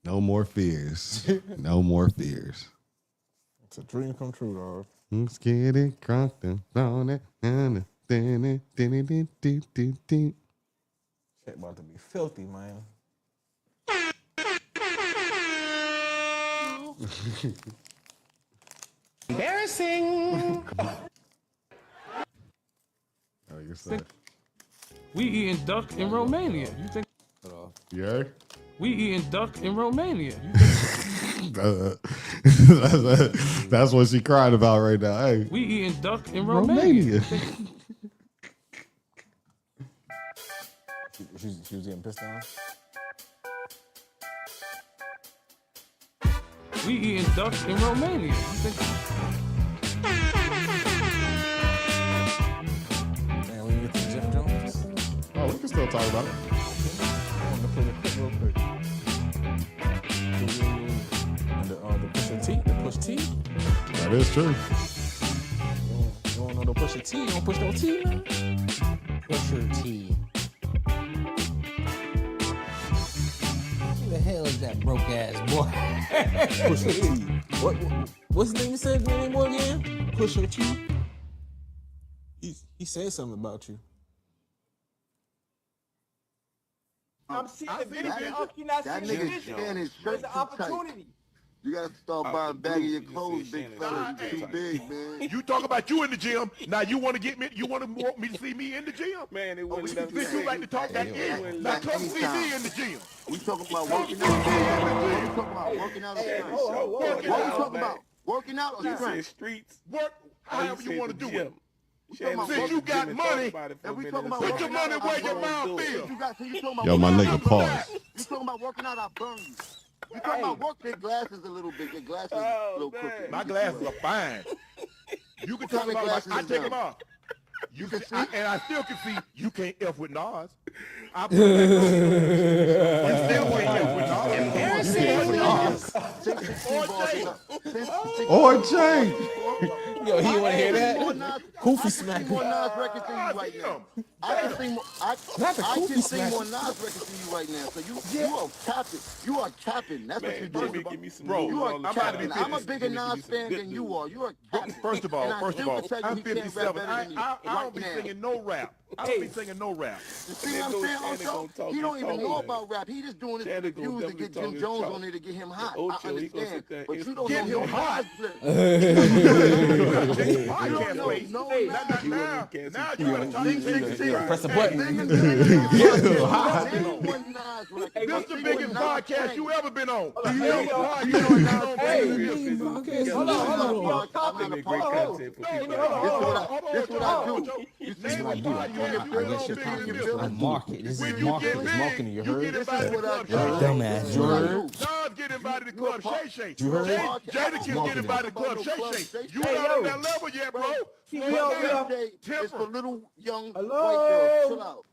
No more fears. No more fears. It's a dream come true, dog. Let's get it crunked and on it. Shit about to be filthy, man. Embarrassing. Oh, you're sad. We eating duck in Romania. You think You heard? we eating duck in Romania? That's what she cried about right now. Hey, We eating duck in Romania. Romania. She was getting pissed off. We eating duck in Romania. You think Man, when you get to Jim Jones, Oh, we can still talk about it. I want to play the clip real quick. And the push T. That is true. You don't know the push T. You don't push no T, man. Pusher T. Who the hell is that broke ass boy? Pusha T. What's his name you said anymore again? Pusha T. He said something about you. I'm seeing the video. You're not That seeing the nigga video. scan his shirt Where's the too tight. opportunity? You gotta start buying baggy your clothes, big fella. You too big, man. You talk about you in the gym. Now you want to get me? You want to want me to see me in the gym? Man, it wouldn't let Since you like to talk that game, now come see me in the gym. We talking about working out. We talking about working out or strength? What we talking about? Working out or strength? Streets. Work however you want to do it. We talking about Since you got money, and we talking about put your working money out, where I your burn mouth you. feels. So you talking about Yo, my working nigga, out, pause. You talking about working out, I burn you. You talking about work their glasses a little bit. Your glasses a little crooked. My glasses are fine. You can What talk kind of about like, I glasses take is them them? off. You can see, and I still can see. You can't F with Nas. I put that on. You still can't F with Nas. Or Jay. Yo, he want to hear that? Koofy smack. smack. More Nas records than you right now. I can sing more. I can sing more Nas records than you right now. So you are capping. You are capping. That's what you're doing. Bro, You are I'm about to be capping. I'm a 50. bigger Nas fan than you are. You are capping. First of all, And I still can tell you I'm he can't rap 57. better I than you don't right be now. singing no rap. I don't be singing no rap. You see what I'm saying, Ocho? He don't even know about rap. He just doing this for views to get Jim Jones on there to get him hot. I understand. But you don't Get know him no hot. Nas I can't no wait. Nas. Now you want to talk to Press the button. This the biggest podcast you ever been on. The biggest podcast This what I do. You see what I do? Market. This is When you market. get big, marketing, you heard? get invited to Club Shay. Dumbass. You heard? Nas get invited to Club Shay Shay. You heard? Jada can get invited to Club Shay Shay. You not on that level yet, bro. It's for little young white girls. Chill out.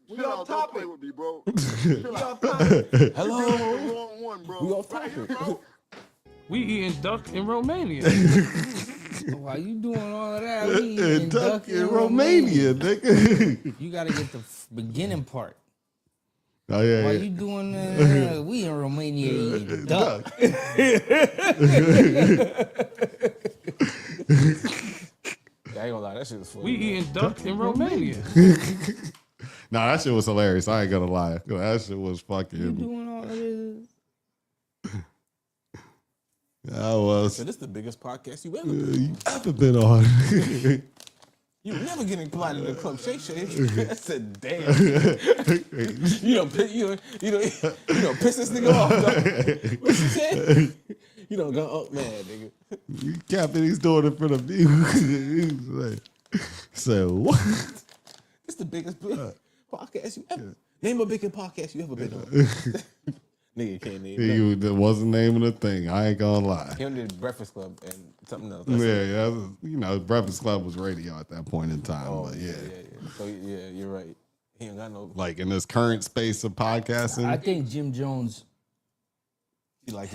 Chill out. Don't play with me, bro. Chill out. Hello. You're the wrong one, bro. We off topic. we eating duck in Romania? While you doing all of that, we eating Duck in Romania, nigga. You gotta get the beginning part. Oh, yeah, While yeah. you doing we in Romania eating duck. Yeah, I ain't gonna lie, that shit was funny. We eating duck in Romania. Nah, that shit was hilarious. I ain't gonna lie. That shit was You fucking. doing all of this? That was. So this the biggest podcast you ever been. You ever been on? You never getting invited to the Club Shay Shay. I said, damn. you don't piss this nigga off, dog. What you said? You don't go, oh man, nigga. Captain, he's doing it for the view. He's like, so what? This the biggest podcast you ever. Name a biggest podcast you ever been on. Nigga can't name. You that wasn't naming a thing. I ain't gonna lie. He only did Breakfast Club and something else. Yeah, you know, Breakfast Club was radio at that point in time. But yeah, So yeah, you're right. He ain't got no. like in this current space of podcasting, I think Jim Jones, He likes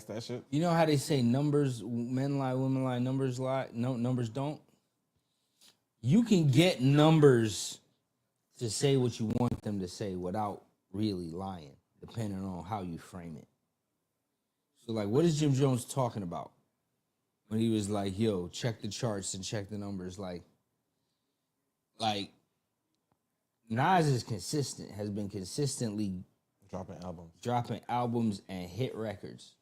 that shit. you know how they say numbers, men lie, women lie, numbers lie, no, numbers don't? You can get numbers to say what you want them to say without really lying, depending on how you frame it. So, like, what is Jim Jones talking about when he was like, "Yo, check the charts and check the numbers"? Like Nas is consistent, has been consistently dropping albums. and hit records.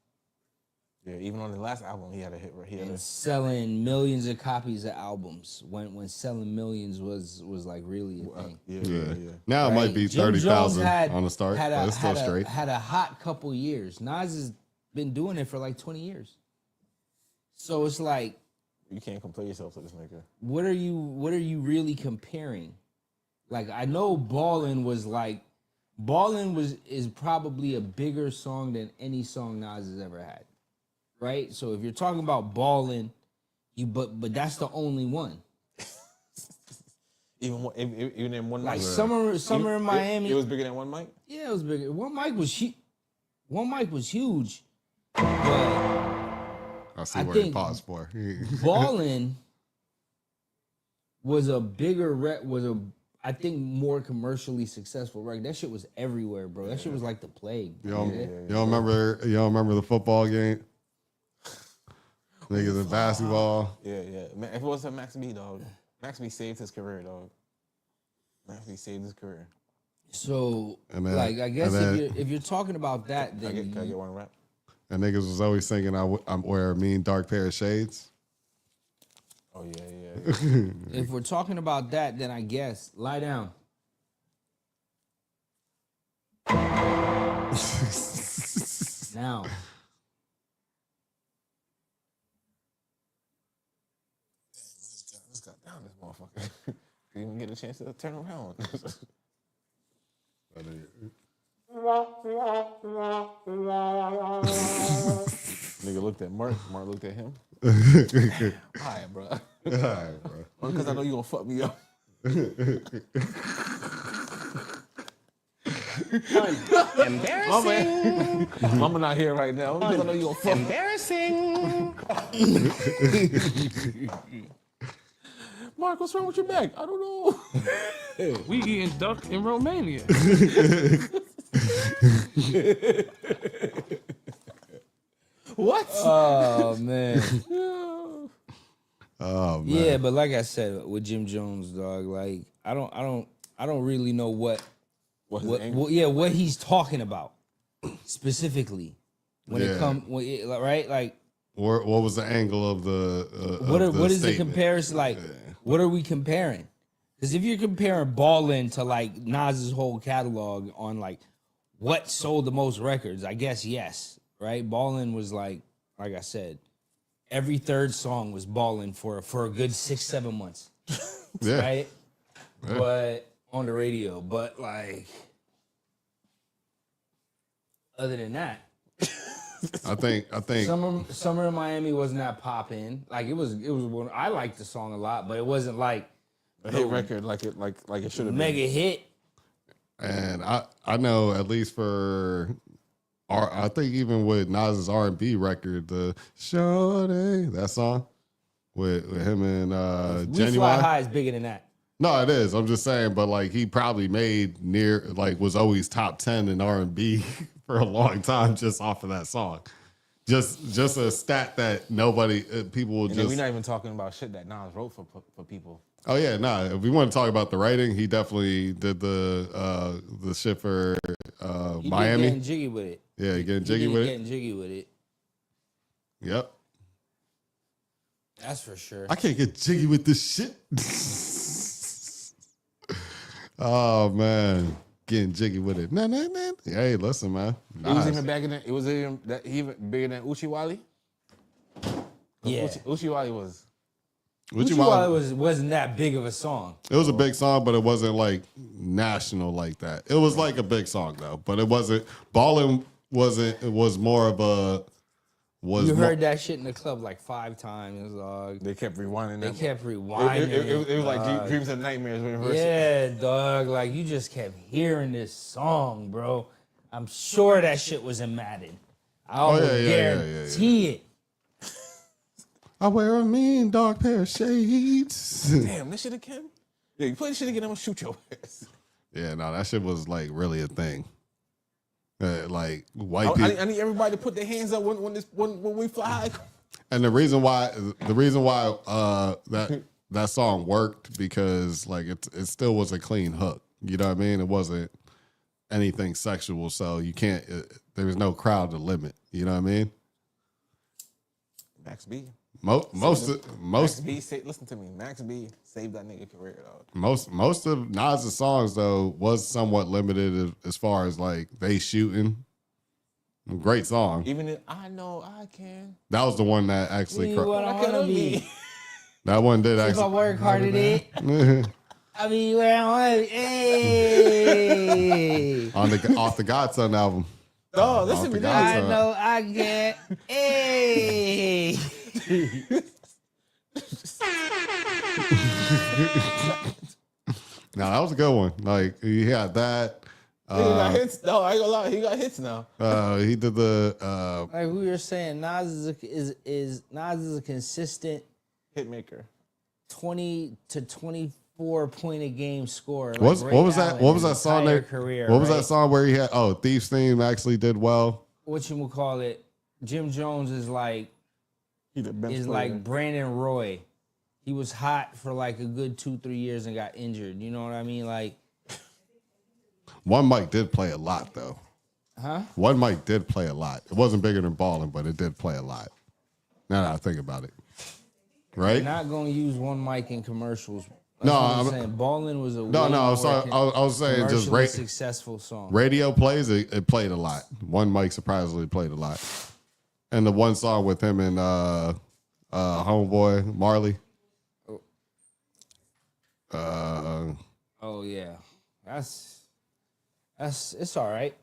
Yeah, even on the last album, he had a hit. He had And a, selling millions of copies of albums when selling millions was like really a thing. Yeah. Now it Right? might be Jim 30,000 Jones on the start, but it's still straight. Had a hot couple years. Nas has been doing it for like 20 years. So it's like, you can't compare yourself to this nigga. what are you really comparing? Like, I know Ballin' is probably a bigger song than any song Nas has ever had. Right? So if you're talking about Ballin', but that's the only one. Even in one Like mic. Summer in Miami. It was bigger than one mic. Yeah, it was bigger. One mic was huge. But I see I where he think paused for. Ballin' was a I think more commercially successful record. That shit was everywhere, bro. That shit was like the plague. You don't remember the football game? Niggas in basketball. Yeah. Man, if it wasn't Max B, dog, Max B saved his career, dog. Max B saved his career. So, And then- like, I guess and if you're talking about that, Can I then get one rap? And niggas was always thinking I'm wear a mean dark pair of shades. Oh yeah. if we're talking about that, then I guess lie down. Now, Just got down this motherfucker. Didn't even get a chance to turn around. Nigga looked at Mark. Mark looked at him. All right, bro. All right, bro. Because I know you gonna fuck me up. Embarrassing. Mama not here right now. Because I know you gonna fuck me. Embarrassing. Mark, what's wrong with your back? I don't know. We eating duck in Romania. What? oh man, Oh man. yeah, but like I said with Jim Jones, dog, like I don't really know what he's talking about specifically when it Yeah. comes right like. What was the angle of the What is the statement? comparison like? What are we comparing? Because if you're comparing Ballin' to like Nas's whole catalog on like what sold the most records, I guess yes, right? Ballin' was like I said, every third song was Ballin' for a good 6-7 months, Yeah. right? But on the radio, but like other than that. I think Summer in Miami wasn't that poppin'. Like it was one, I liked the song a lot, but it wasn't like A hit record like it should have been. mega hit. and I know at least for I think even with Nas's R&B record, the Shorty, that song with him and We Genuine. Fly High is bigger than that. No, it is. I'm just saying, but like he probably made was always top 10 in R&B for a long time just off of that song. Just a stat that nobody people will And just. we're not even talking about shit that Nas wrote for people. Oh yeah, nah. If we want to talk about the writing, he definitely did the shit for He Miami. been getting jiggy with it. Yeah, getting He jiggy been with it. getting jiggy with it. Yep. That's for sure. I can't get jiggy with this shit. Oh man, getting jiggy with it. Nah. Hey, listen, man. It was Nas. even bigger than even bigger than Uchiwali. Yeah. Uchiwali was. Uchiwali wasn't that big of a song. It was a big song, but it wasn't like national like that. It was like a big song though, but it wasn't. Ballin' wasn't. It was more of a. You heard that shit in the club like 5 times, dog. They kept rewinding. They that. kept rewinding. It was like dog. dreams and nightmares when rehearsing. Yeah, dog. Like you just kept hearing this song, bro. I'm sure that shit was in Madden. I almost guarantee it. I wear a mean dark pair of shades. Damn, this shit again. Yeah, you play this shit again, I'm gonna shoot your ass. Yeah, no, that shit was like really a thing. Like white I people. I need everybody to put their hands up when we fly high. And the reason why that song worked because like it still was a clean hook. You know what I mean? It wasn't anything sexual, so you can't. There was no crowd to limit. You know what I mean? Max B. Most Max B. Listen to me. Max B. saved that nigga career, dog. most of Nas's songs though was somewhat limited as far as like they shooting. Great song. Even if I know I can. That was the one that actually. Be what I wanna be. That one did If I actually. work hard at it, I be where I want to be. Hey. Off the Godson album. Oh, listen to me. I know I get. Hey. No, that was a good one. Like he had that. He got hits. No, I ain't gonna lie. He got hits now. He did the Like we were saying, Nas is a consistent Hitmaker. 20 to 24 point a game scorer. Like what Ray was that? Allen What was his that song entire there? career, What was right? that song where he had? Oh, Thief's Theme actually did well. What you would call it? Jim Jones is like He the bench is player. like Brandon Roy. He was hot for like a good 2-3 years and got injured. You know what I mean? Like, One Mic did play a lot though. huh? One Mic did play a lot. It wasn't bigger than Ballin', but it did play a lot. Now that I think about it, right? Not gonna use One Mic in commercials. That's No, what I'm I'm- saying. Ballin' was a No, way no. I more was, I was saying just commercially successful song. radio plays. It played a lot. One Mic surprisingly played a lot. And the one song with him and homeboy Marley. Oh yeah, that's it's all right,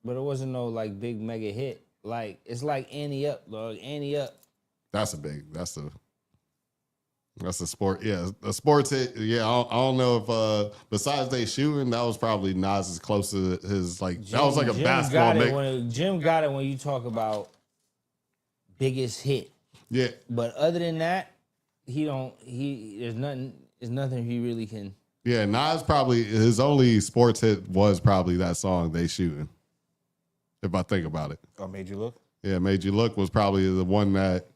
but it wasn't no like big mega hit. Like it's like Annie Up, dog. Annie Up. That's a sport. Yeah, a sports hit. Yeah, I don't know if besides they shooting, that was probably Nas's close to his like. That was like a Jim basketball got it mix. when Jim got it when you talk about biggest hit. Yeah, But other than that, there's nothing he really can. yeah. Nas probably his only sports hit was probably that song they shooting. If I think about it, Oh, Made You Look. yeah, Made You Look was probably the one that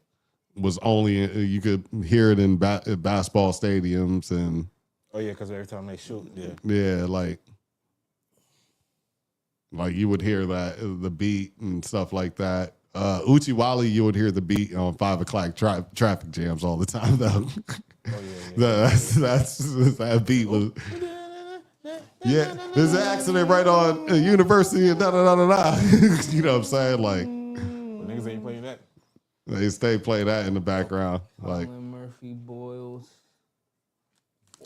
was only you could hear it in basketball stadiums and Oh yeah, because every time they shoot, yeah. yeah, like you would hear that the beat and stuff like that. Uchi Wally, you would hear the beat on 5 o'clock traffic jams all the time though. Oh yeah. that's that beat was. Yeah, there's an accident right on University and da da da da da. You know what I'm saying? Like Niggas ain't playing that. they stay play that in the background. Like Colin Murphy, Boyles.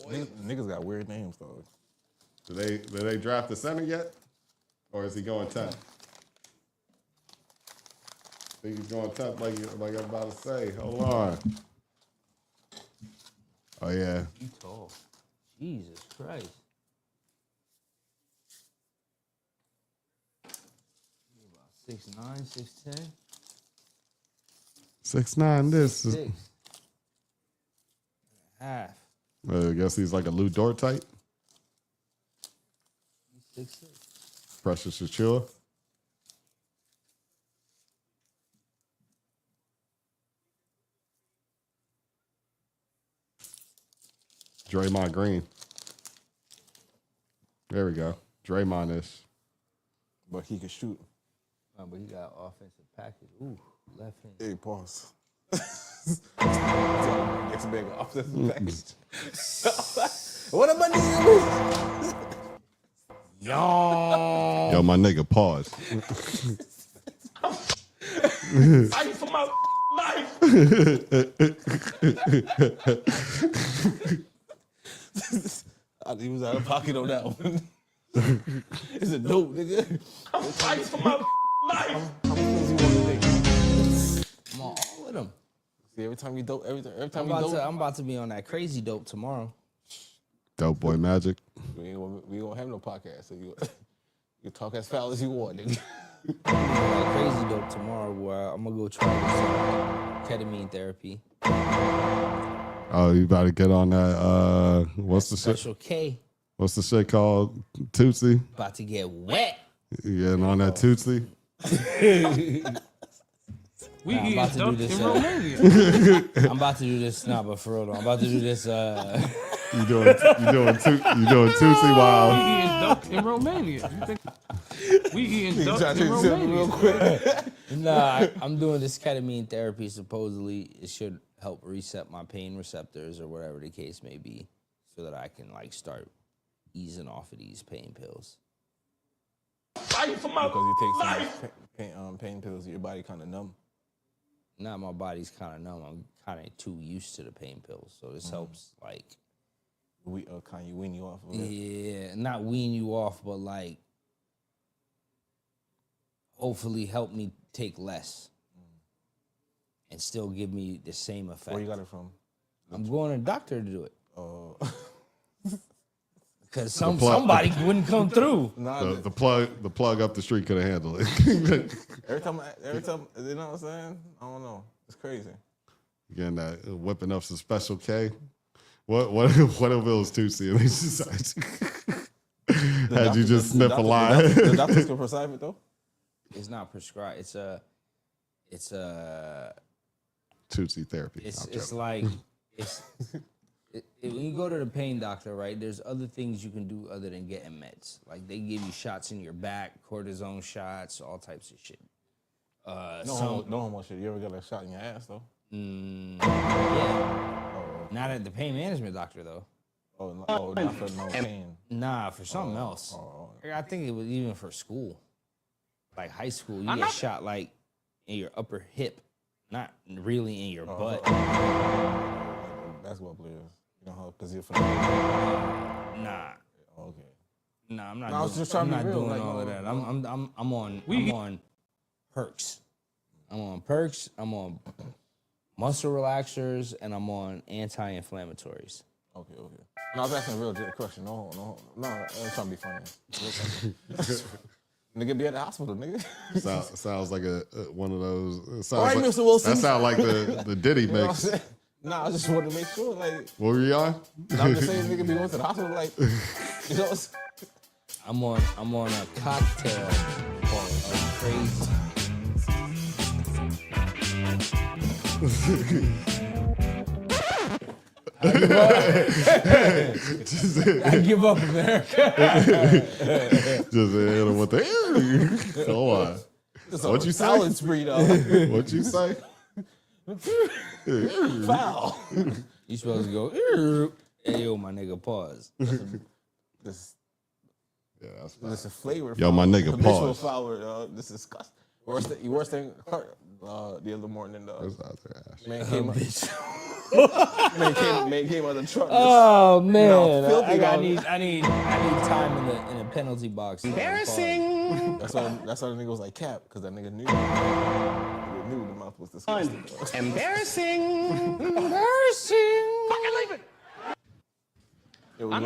Niggas got weird names, though. did they draft the center yet, or is he going 10th? I think he's going 10th, like I'm about to say. Hold on. Oh yeah, You tall. Jesus Christ. You about 6'9", 6'10", 6'9". This is, 6. Half. I guess he's like a Lou Dort type. 6'6". Precious Achua. Draymond Green. There we go. Draymond-ish. But he can shoot. Oh, but he got offensive package. Ooh, left hand. Hey, pause. It's big offensive package. What am I doing? Yo, my nigga, pause. Fight for my life. He was out of pocket on that one. It's a dope, nigga. I'm fighting for my life. How many things you want to think? I'm on all of them. See, every time you dope, every time I'm you dope, about to be on that crazy dope tomorrow. Dope boy magic. we ain't gonna have no podcast. So you talk as foul as you want, nigga. I'm gonna be on that crazy dope tomorrow where I'm gonna go try this ketamine therapy. Oh, you about to get on that? What's the shit? Special K. What's the shit called? Tootsie. About to get wet. You getting on that Tootsie? We I'm eating about to do duck this, in Romania. Romania. I'm about to do this. Nah, but for real though, I'm about to do this. You doing Tootsie We while eating duck in Romania. You think we eating duck in Real Romania? quick. Nah, I'm doing this ketamine therapy. Supposedly, it should help reset my pain receptors or whatever the case may be, so that I can like start easing off of these pain pills. Fight for my Because you take life. some pain pills, your body kind of numb. Now my body's kind of numb. I'm kind of too used to the pain pills, so this helps like We kind of wean you off of it. yeah, not wean you off, but like hopefully help me take less and still give me the same effect. Where you got it from? I'm going to a doctor to do it Oh, because plug- somebody wouldn't come through. nah. the plug up the street could have handled it. Every time, you know what I'm saying? I don't know. It's crazy. Again, that whipping up some Special K. What if it was Tootsie and they just had you just sniff a line? The doctors can prescribe it though. It's not prescribed. It's a Tootsie therapy. It's I'm it's joking. like when you go to the pain doctor, right? There's other things you can do other than getting meds. Like they give you shots in your back, cortisone shots, all types of shit. No homo shit. You ever got a shot in your ass though? Yeah, not at the pain management doctor though. Not for no pain. Nah, for something else. I think it was even for school, like high school. You get shot like in your upper hip, not really in your butt. Basketball players, you know how because you're from. Nah. Okay. Nah, I'm not. No, I was doing, just trying I'm to not be real, doing like, all no, of that. no. I'm on perks. I'm on perks. I'm on muscle relaxers, and I'm on anti-inflammatories. Okay. No, I was asking a real question. No, I was trying to be funny. Nigga be at the hospital, nigga. Sounds like a one of those. Sounds All right, like, Mr. Wilson. That sounds like the Diddy You know what I'm mix. saying? Nah, I just wanted to make sure, like, What were you on? I'm just saying, nigga be going to the hospital, like, you know what I'm saying? I'm on a cocktail called Crazy. I give up, America. Just hit him with the. Hold on. What you say? Salad spree, though. What you say? Foul. You supposed to go, hey, yo, my nigga, pause. This Yeah, that's is a flavor. Yo, my nigga, habitual pause. flour, this is disgusting. Worse than the other morning, dog. Man came out of the truck. Oh man, filthy, I dog. need time in the penalty box. Embarrassing. That's why the nigga was like cap, because that nigga knew. Nigga knew the mouth was disgusting. dog. Embarrassing. It was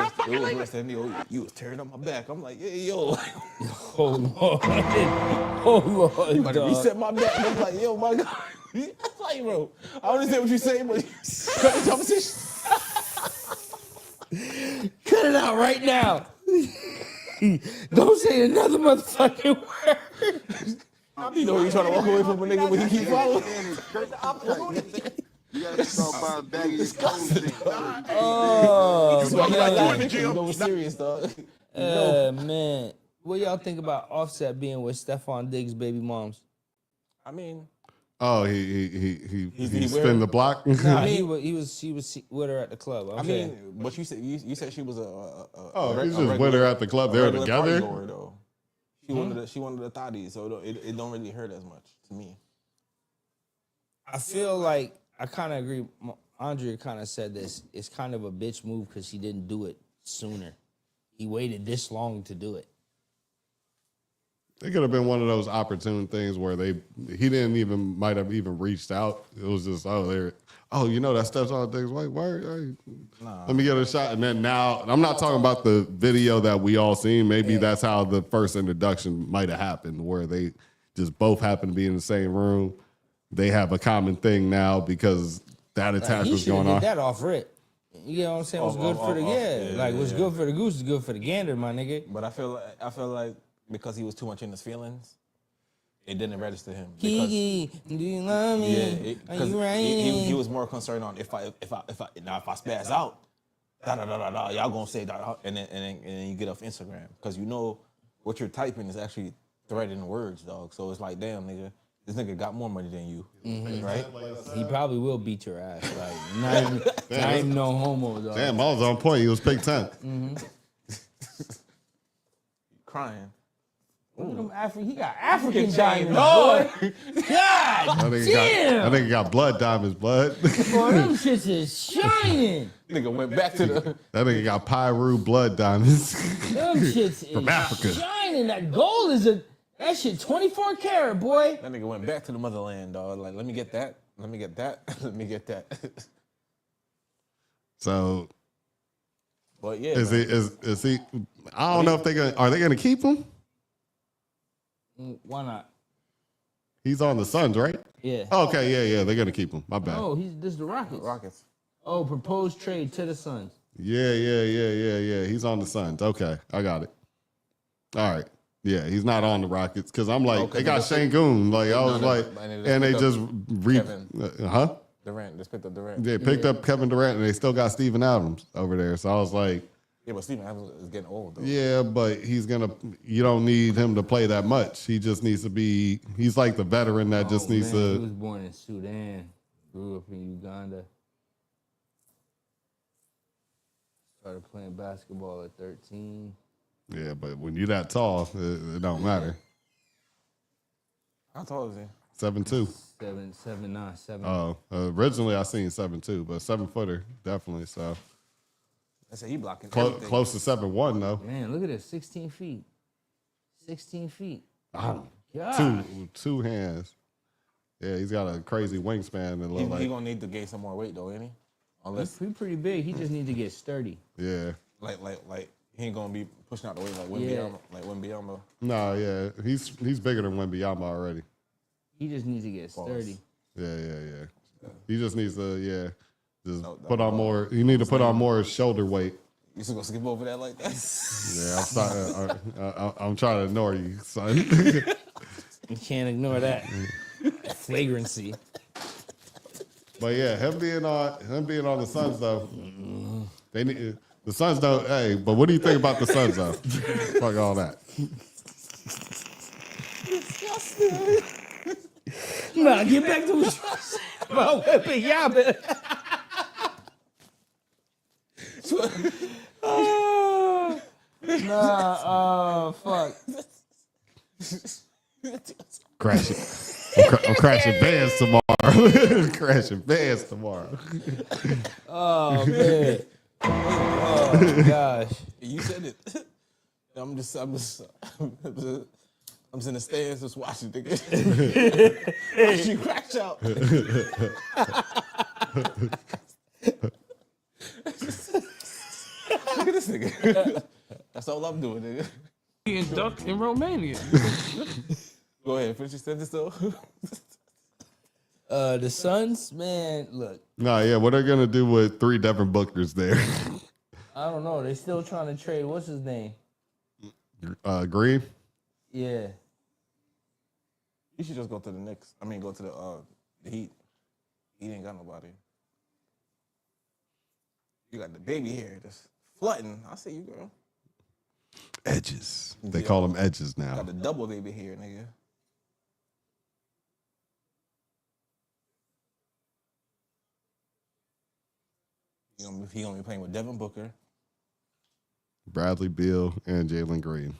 worse than you was tearing up my back. I'm like, yeah, yo, Hold on, you better dog. reset my back. I'm like, yo, my God. That's like, bro, I understand what you're saying, but cut the conversation. Cut it out right now. Don't say another motherfucking word. You know, you trying to walk away from a nigga when he keep following. You gotta start buying a bag of your clothes. Oh, That's why you Like, like in the gym. You know, serious, dog. man. What y'all think about Offset being with Stephon Diggs' baby moms? I mean, Oh, he he spin wearing- the block. Nah, I he mean- was with her at the club. I mean, but you said she was Oh, he's just with her at the club. They were together. She wanted the thotties, so it don't really hurt as much to me. I feel like I kind of agree. Andrea kind of said this. It's kind of a bitch move because he didn't do it sooner. He waited this long to do it. It could have been one of those opportune things where he might have even reached out. It was just, you know that steps on things. Wait, word. Let me get a shot. And then now, I'm not talking about the video that we all seen. Maybe that's how the first introduction might have happened, where they just both happen to be in the same room. They have a common thing now because that attach He was should have going did on. that off rip. You know what I'm saying? What's good for the what's good for the goose is good for the gander, my nigga. But I feel like because he was too much in his feelings, it didn't register him. Because, Kiki, do you love me? Are you he right? was more concerned on if I spaz out, y'all gonna say that, and then you get off Instagram because you know what you're typing is actually threatening words, dog. So it's like, damn, nigga, this nigga got more money than you, right? He probably will beat your ass. Like, not even no homo, dog. Damn, I was on point. He was pick 10. Crying. Look at him, he got African diamonds, boy. God damn. That nigga got blood diamonds, blood. Boy, them shits is shining. Nigga went back to the. That nigga got Pyru blood diamonds. Them shits From is Africa. shining. That gold is that shit 24 karat, boy. That nigga went back to the motherland, dog. Like, let me get that. Let me get that. Let me get that. So But yeah, is man. he? I don't know if are they gonna keep him? Why not? He's on the Suns, right? Yeah. Okay, yeah, they're gonna keep him. My bad. Oh, this is the Rockets. Rockets. Oh, proposed trade to the Suns. Yeah. He's on the Suns. Okay, I got it. All right. Yeah, he's not on the Rockets because I'm like, Okay, they got they- Şengün. Like I was no, like, and and they picked just Kevin. Durant. Just picked up Durant. They picked up Kevin Durant and they still got Steven Adams over there. So I was like, Yeah, but Steven Adams is getting old, though. yeah, but you don't need him to play that much. He just needs to be. He's like the veteran that just needs He to. was born in Sudan, grew up in Uganda. Started playing basketball at 13. Yeah, but when you're that tall, it don't matter. How tall is he? 7'2". 7'9", 7. Oh, originally I seen 7'2", but 7-footer definitely. So I said he blocking close everything. to 7'1" though. Man, look at this, 16 feet. 16 feet. Oh, God. two hands. Yeah, he's got a crazy wingspan and look He like gonna need to gain some more weight, though, ain't he? Unless, He's pretty big. He just needs to get sturdy. yeah. like he ain't gonna be pushing out the weight like Yeah. Wembanyama. No, yeah, he's bigger than Wembanyama already. He just needs to get sturdy. Yeah. He just needs to just No, put on more. You need to put on more shoulder weight. You just gonna skip over that like that? Yeah, I'm trying to ignore you, son. You can't ignore that. Flagrancy. But yeah, him being on the Suns though, they need the Suns don't. Hey, but what do you think about the Suns though? Fuck all that. Nah, get back to what you said about Wembanyama. Fuck. Crashing. I'm crashing vans tomorrow. Crashing vans tomorrow. Oh, man. Oh, gosh. You said it. I'm just in the stands just watching nigga. Watch you crash out. Look at this nigga. That's all I'm doing, nigga. He induct in Romania. Go ahead, finish your sentence though. The Suns, man, look. Nah, yeah. What are they gonna do with 3 Devin Bookers there? I don't know. They still trying to trade. What's his name? Green. Yeah. You should just go to the Knicks. I mean, go to the Heat. He ain't got nobody. You got the baby hair just flooding. I see you, girl. Edges. They call them edges now. Got the double baby hair, nigga. He gonna be playing with Devin Booker, Bradley Beal and Jalen Green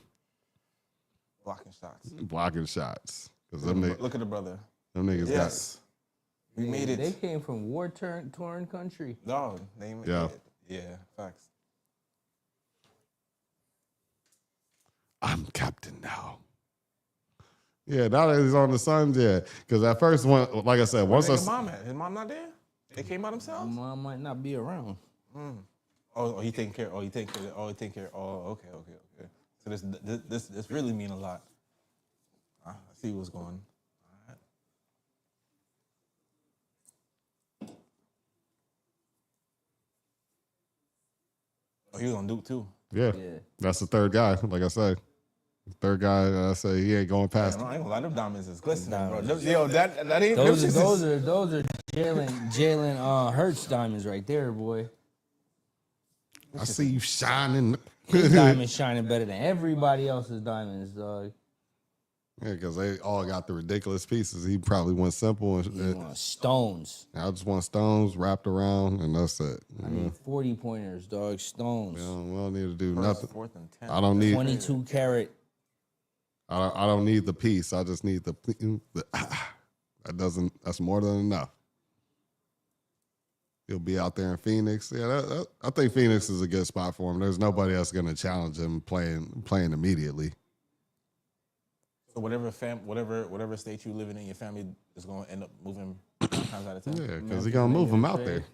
blocking shots. blocking shots because them, Look at the brother. them niggas Yes, we made it. They came from war-torn country. Dog, they made Yeah. it. Yeah, facts. I'm captain now. Yeah, now that he's on the Suns, yeah. Because at first, like I said, once Where's his mom at? His mom not there? They came by themselves? Mom might not be around. Oh, he taking care. Oh, he taking care. Oh, he taking care. Oh, okay. So this really mean a lot. I see what's going on. All right. Oh, he was on Duke too. Yeah, Yeah. that's the third guy, like I said. Third guy, I say he ain't going past. I ain't gonna lie, them diamonds is glistening, bro. Diamonds. Yo, that ain't them shits is- Those are Jalen Hurts diamonds right there, boy. I see you shining. His diamonds shining better than everybody else's diamonds, dog. Yeah, because they all got the ridiculous pieces. He probably went simple. He And, want stones. I just want stones wrapped around, and that's it. I need 40 pointers, dog. Stones. We don't need to do First, nothing. 4th and 10. I don't need. 22 carat. I don't need the piece. I just need the that doesn't. That's more than enough. He'll be out there in Phoenix. Yeah, I think Phoenix is a good spot for him. There's nobody else going to challenge him playing immediately. So whatever state you living in, your family is gonna end up moving 9 times out of 10. Yeah, because he's going to move him out there.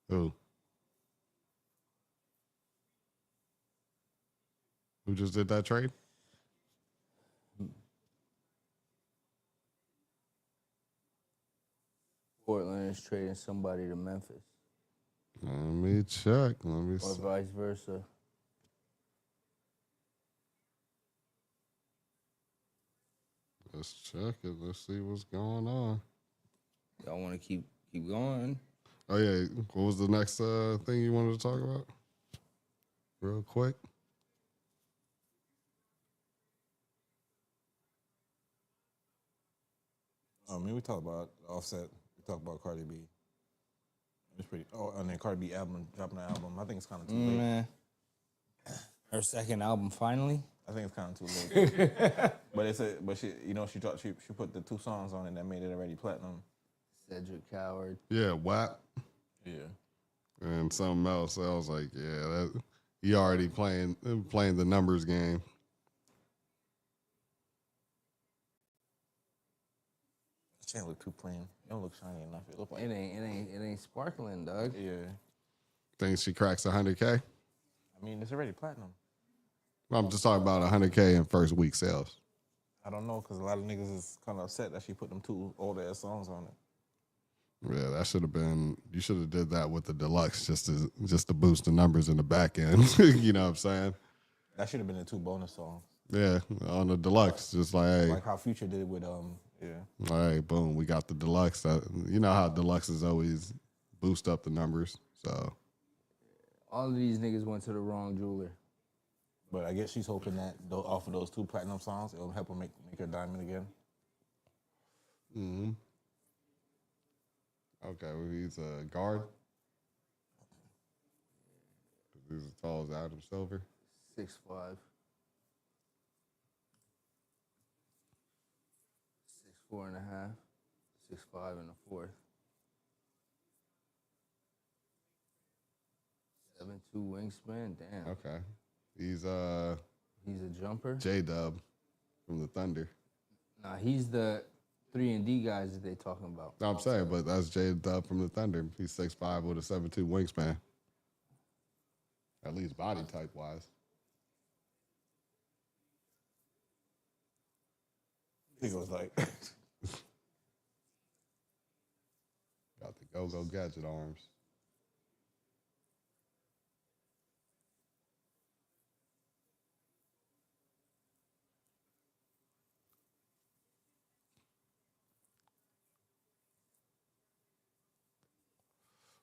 Who? Who just did that trade? Portland is trading somebody to Memphis, Let me check. Let me or see. vice versa. Let's check it. Let's see what's going on. Y'all want to keep going? Oh yeah, what was the next thing you wanted to talk about? Real quick. I mean, we talk about Offset. We talk about Cardi B. It's pretty. Oh, and then Cardi B dropping an album. I think it's kind of too late. Man. Her second album finally. I think it's kind of too late. but she put the 2 songs on it that made it already platinum. Cedric Coward. Yeah, WAP Yeah. and something else. I was like, yeah, he already playing the numbers game. It ain't look too plain. It don't look shiny enough. It look like It ain't sparkling, dog. yeah. Thinks she cracks 100K. I mean, it's already platinum. I'm just talking about 100K in first week sales. I don't know because a lot of niggas is kind of upset that she put them 2 old ass songs on it. Yeah, that should have been. You should have did that with the deluxe just to boost the numbers in the back end. You know what I'm saying? That should have been the 2 bonus songs. Yeah, on the deluxe, just like, hey, Like how Future did with yeah. all right, boom, we got the deluxe. You know how deluxes always boost up the numbers. So All of these niggas went to the wrong jeweler. But I guess she's hoping that off of those 2 platinum songs, it'll help her make her diamond again. mm-hmm. Okay, well, he's a guard. He's as tall as Adam Silver. 6'5". 6'4" and a half. 6'5" and a fourth. 7'2" wingspan. Damn. Okay, he's He's a jumper. J-Dub from the Thunder. Nah, he's the 3-and-D guys that they talking about. No, I'm saying, but that's J-Dub from the Thunder. He's 6'5" with a 7'2" wingspan. At least body type wise. Nigga was like, Got the go-go gadget arms.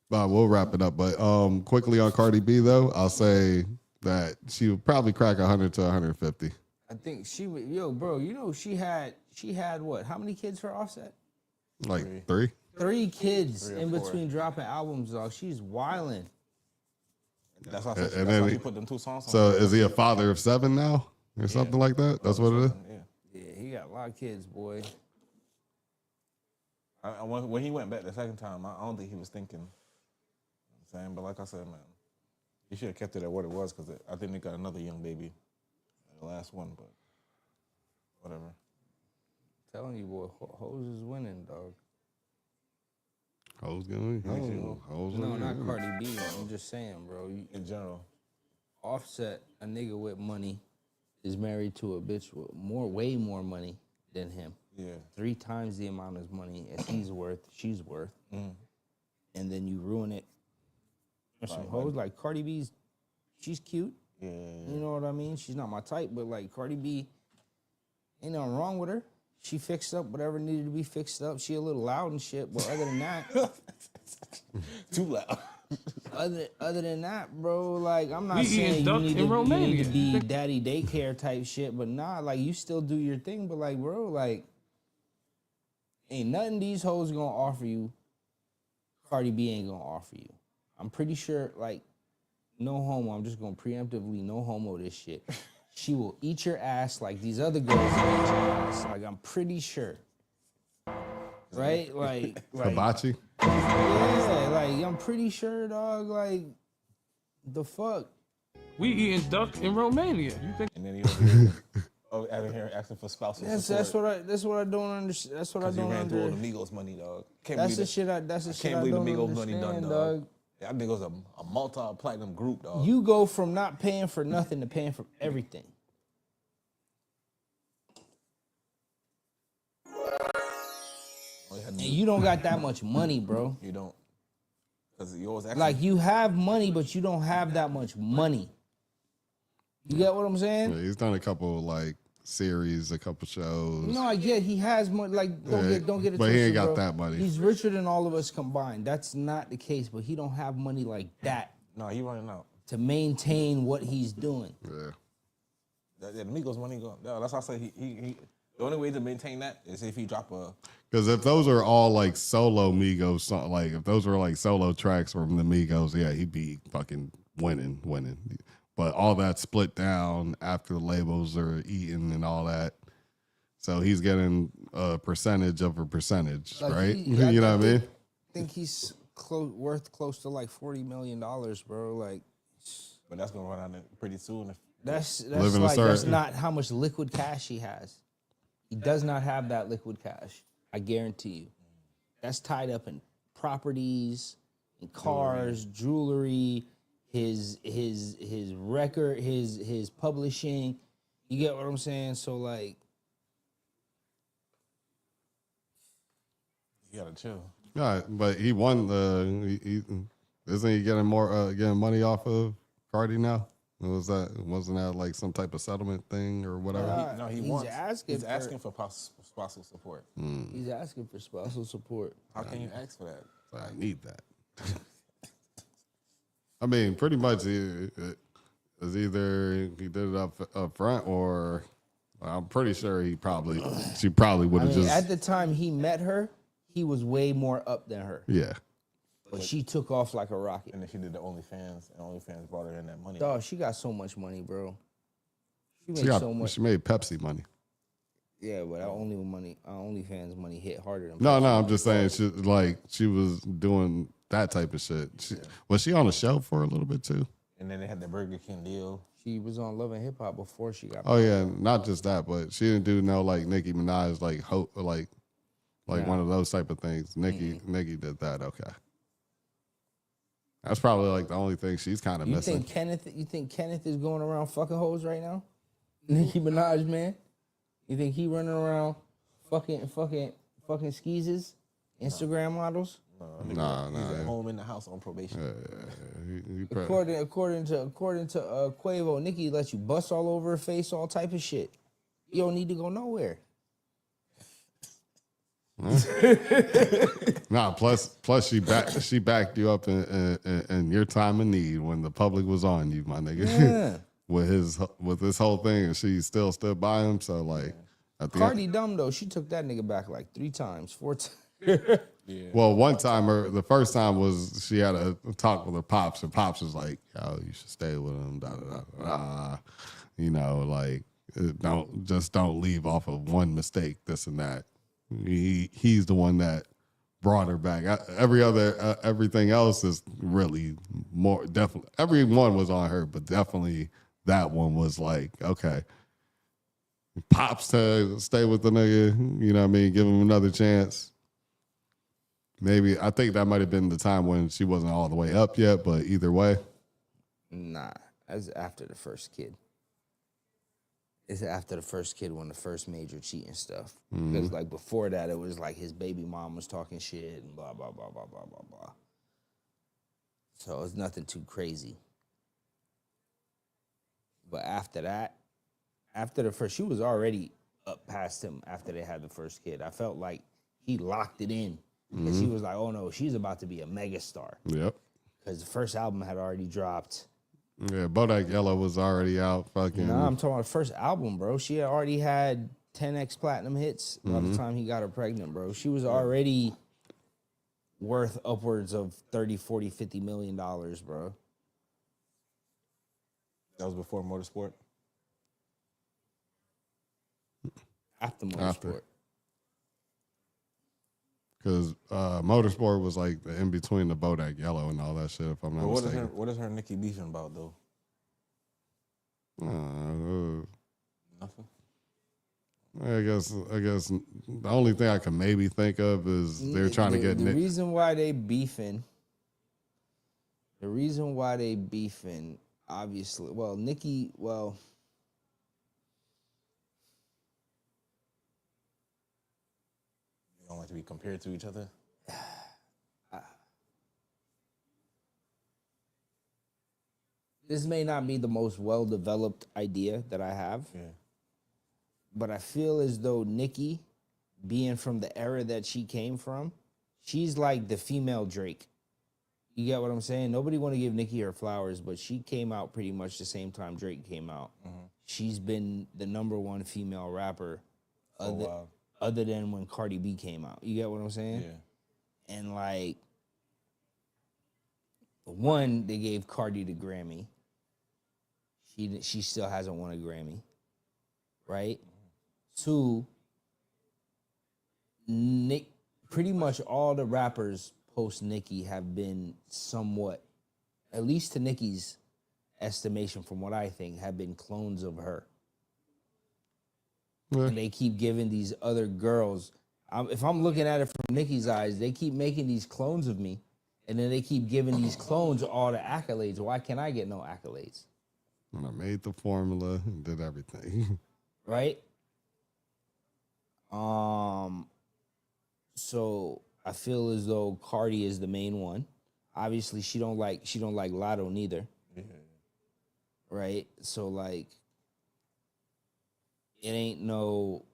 But we'll wrap it up. But quickly on Cardi B though, I'll say that she would probably crack 100 to 150. I think she would. Yo, bro, you know she had what? How many kids for Offset? Like 3? 3 kids 3 or in 4. between dropping albums, dog. She's wilding. that's why I said, And that's then why he- she put them 2 songs on. So is he a father of 7 now or something like that? That's what it is. Yeah. Yeah, he got a lot of kids, boy. When he went back the second time, I don't think he was thinking. You know what I'm saying, but like I said, man, he should have kept it at what it was because I think they got another young baby, the last one, but whatever. Telling you, boy, Hoes is winning, dog. Hoes gonna be. Hoes No, gonna not be. Cardi B. I'm just saying, bro. In general, Offset, a nigga with money, is married to a bitch with way more money than him. yeah. 3 times the amount of money as he's worth, she's worth. And then you ruin it There's some hoes like Cardi B's. She's cute. Yeah. You know what I mean? She's not my type, but like Cardi B, ain't nothing wrong with her. She fixed up whatever needed to be fixed up. She a little loud and shit, but other than that, Too loud. other than that, bro, like I'm not We saying eating you duck need, in to, you Romania. need to be daddy daycare type shit, but nah, like you still do your thing, but like, bro, like ain't nothing these hoes gonna offer you. Cardi B ain't gonna offer you. I'm pretty sure, like, no homo. I'm just gonna preemptively no homo this shit. She will eat your ass like these other girls will eat your ass. Like I'm pretty sure. Right? Like Hibachi. yeah, like I'm pretty sure, dog. Like the fuck. We eating duck in Romania. You think And then he over here, over here asking for spousal That's support. that's what I don't understand. That's what I Because he don't ran through all the understand. Migos money, dog. Can't That's believe the that- shit I that's the I shit can't I believe don't the Migos money understand, done, dog. That nigga's a multi-platinum group, dog. You go from not paying for nothing to paying for everything. And you don't got that much money, bro. You don't. Because you always asking. Like you have money, but you don't have that much money. You get what I'm saying? Yeah, he's done a couple like series, a couple shows. No, I get he has money. Like don't get it but he ain't twisted, got bro. that money. He's richer than all of us combined. That's not the case, but he don't have money like that No, he running out. to maintain what he's doing. Yeah. The Migos money go. Yeah, that's why I say he. The only way to maintain that is if he drop a. Because if those are all like solo Migos, like if those were like solo tracks from the Migos, yeah, he'd be fucking winning. But all that split down after the labels are eaten and all that. So he's getting a percentage of a percentage, Like, right? I You know what I mean? think he's worth close to like $40 million, bro. Like But that's gonna run out pretty soon. that's Living a like that's certain- not how much liquid cash he has. He does not have that liquid cash. I guarantee you. That's tied up in properties, in cars, jewelry, his record, his publishing. You get what I'm saying? So like, You gotta chill. Yeah, but he won the. Isn't he getting more getting money off of Cardi now? Wasn't that like some type of settlement thing or whatever? No, he he's wants. asking He's for- asking for spousal support. he's asking for spousal support. How can you ask for that? I need that. I mean, pretty much it's either he did it up front or I'm pretty sure she probably would I have mean, just at the time he met her, he was way more up than her. yeah. But she took off like a rocket. And then she did the OnlyFans, and OnlyFans brought her in that money. Dog, she got so much money, bro. She made She got so much. she made Pepsi money. Yeah, but our OnlyFans money hit harder than. No, I'm just saying she was doing that type of shit. Was she on a show for a little bit too? And then they had the Burger King deal. She was on Love and Hip Hop before she got. Oh yeah, not just that, but she didn't do no like Nicki Minaj like one of those type of things. Nicki did that. Okay, that's probably like the only thing she's kind of You missing. think Kenneth is going around fucking hoes right now? Nicki Minaj, man. You think he running around fucking skeezes, Instagram models? Nah, He's at home in the house on probation. According to Quavo, Nicki lets you bust all over her face, all type of shit. You don't need to go nowhere. Nah, plus she backed you up in your time of need when the public was on you, my nigga. Yeah. with this whole thing, and she still stood by him. So like, at the Cardi dumb though. She took that nigga back like 3 times, 4 times. well, one time, the first time was she had a talk with her pops, and pops was like, "Yo, you should stay with him." Da, da, da, da. You know, like don't leave off of one mistake, this and that. He's the one that brought her back. Everything else is really more definitely. Everyone was on her, but definitely that one was like, okay, pops to stay with the nigga. You know what I mean? Give him another chance. Maybe I think that might have been the time when she wasn't all the way up yet, but either way, Nah, that's after the first kid. It's after the first kid when the first major cheating stuff. Because like before that, it was like his baby mom was talking shit and blah blah blah blah blah blah blah. So it's nothing too crazy. But after that, after the first, she was already up past him after they had the first kid. I felt like he locked it in. Because he was like, oh no, she's about to be a megastar. Yep. Because the first album had already dropped. Yeah, Bodak Yellow was already out. Fucking. Nah, I'm talking about the first album, bro. She had already had 10x platinum hits by the time he got her pregnant, bro. She was already worth upwards of 30, 40, 50 million dollars, bro. That was before Motorsport. After Motorsport. After. Because Motorsport was like the in between the Bodak Yellow and all that shit, if I'm not But mistaken. what is her Nicki beefing about though? Nothing. I guess the only thing I can maybe think of is they're trying to get the Nick. reason why they beefing, obviously, well, Nicki, well, You don't like to be compared to each other. this may not be the most well-developed idea that I have, Yeah. but I feel as though Nicki, being from the era that she came from, she's like the female Drake. You get what I'm saying? Nobody want to give Nicki her flowers, but she came out pretty much the same time Drake came out. She's been the #1 female rapper other than when Cardi B came out. You get what I'm saying? Yeah. And like, one, they gave Cardi the Grammy. She still hasn't won a Grammy, right? Two, pretty much all the rappers post Nicki have been somewhat, at least to Nicki's estimation, from what I think, have been clones of her. And they keep giving these other girls, if I'm looking at it from Nicki's eyes, they keep making these clones of me, and then they keep giving these clones all the accolades. Why can't I get no accolades? When I made the formula and did everything. Right? So I feel as though Cardi is the main one. Obviously, she don't like Lotto neither. Yeah. Right? So like, it ain't no.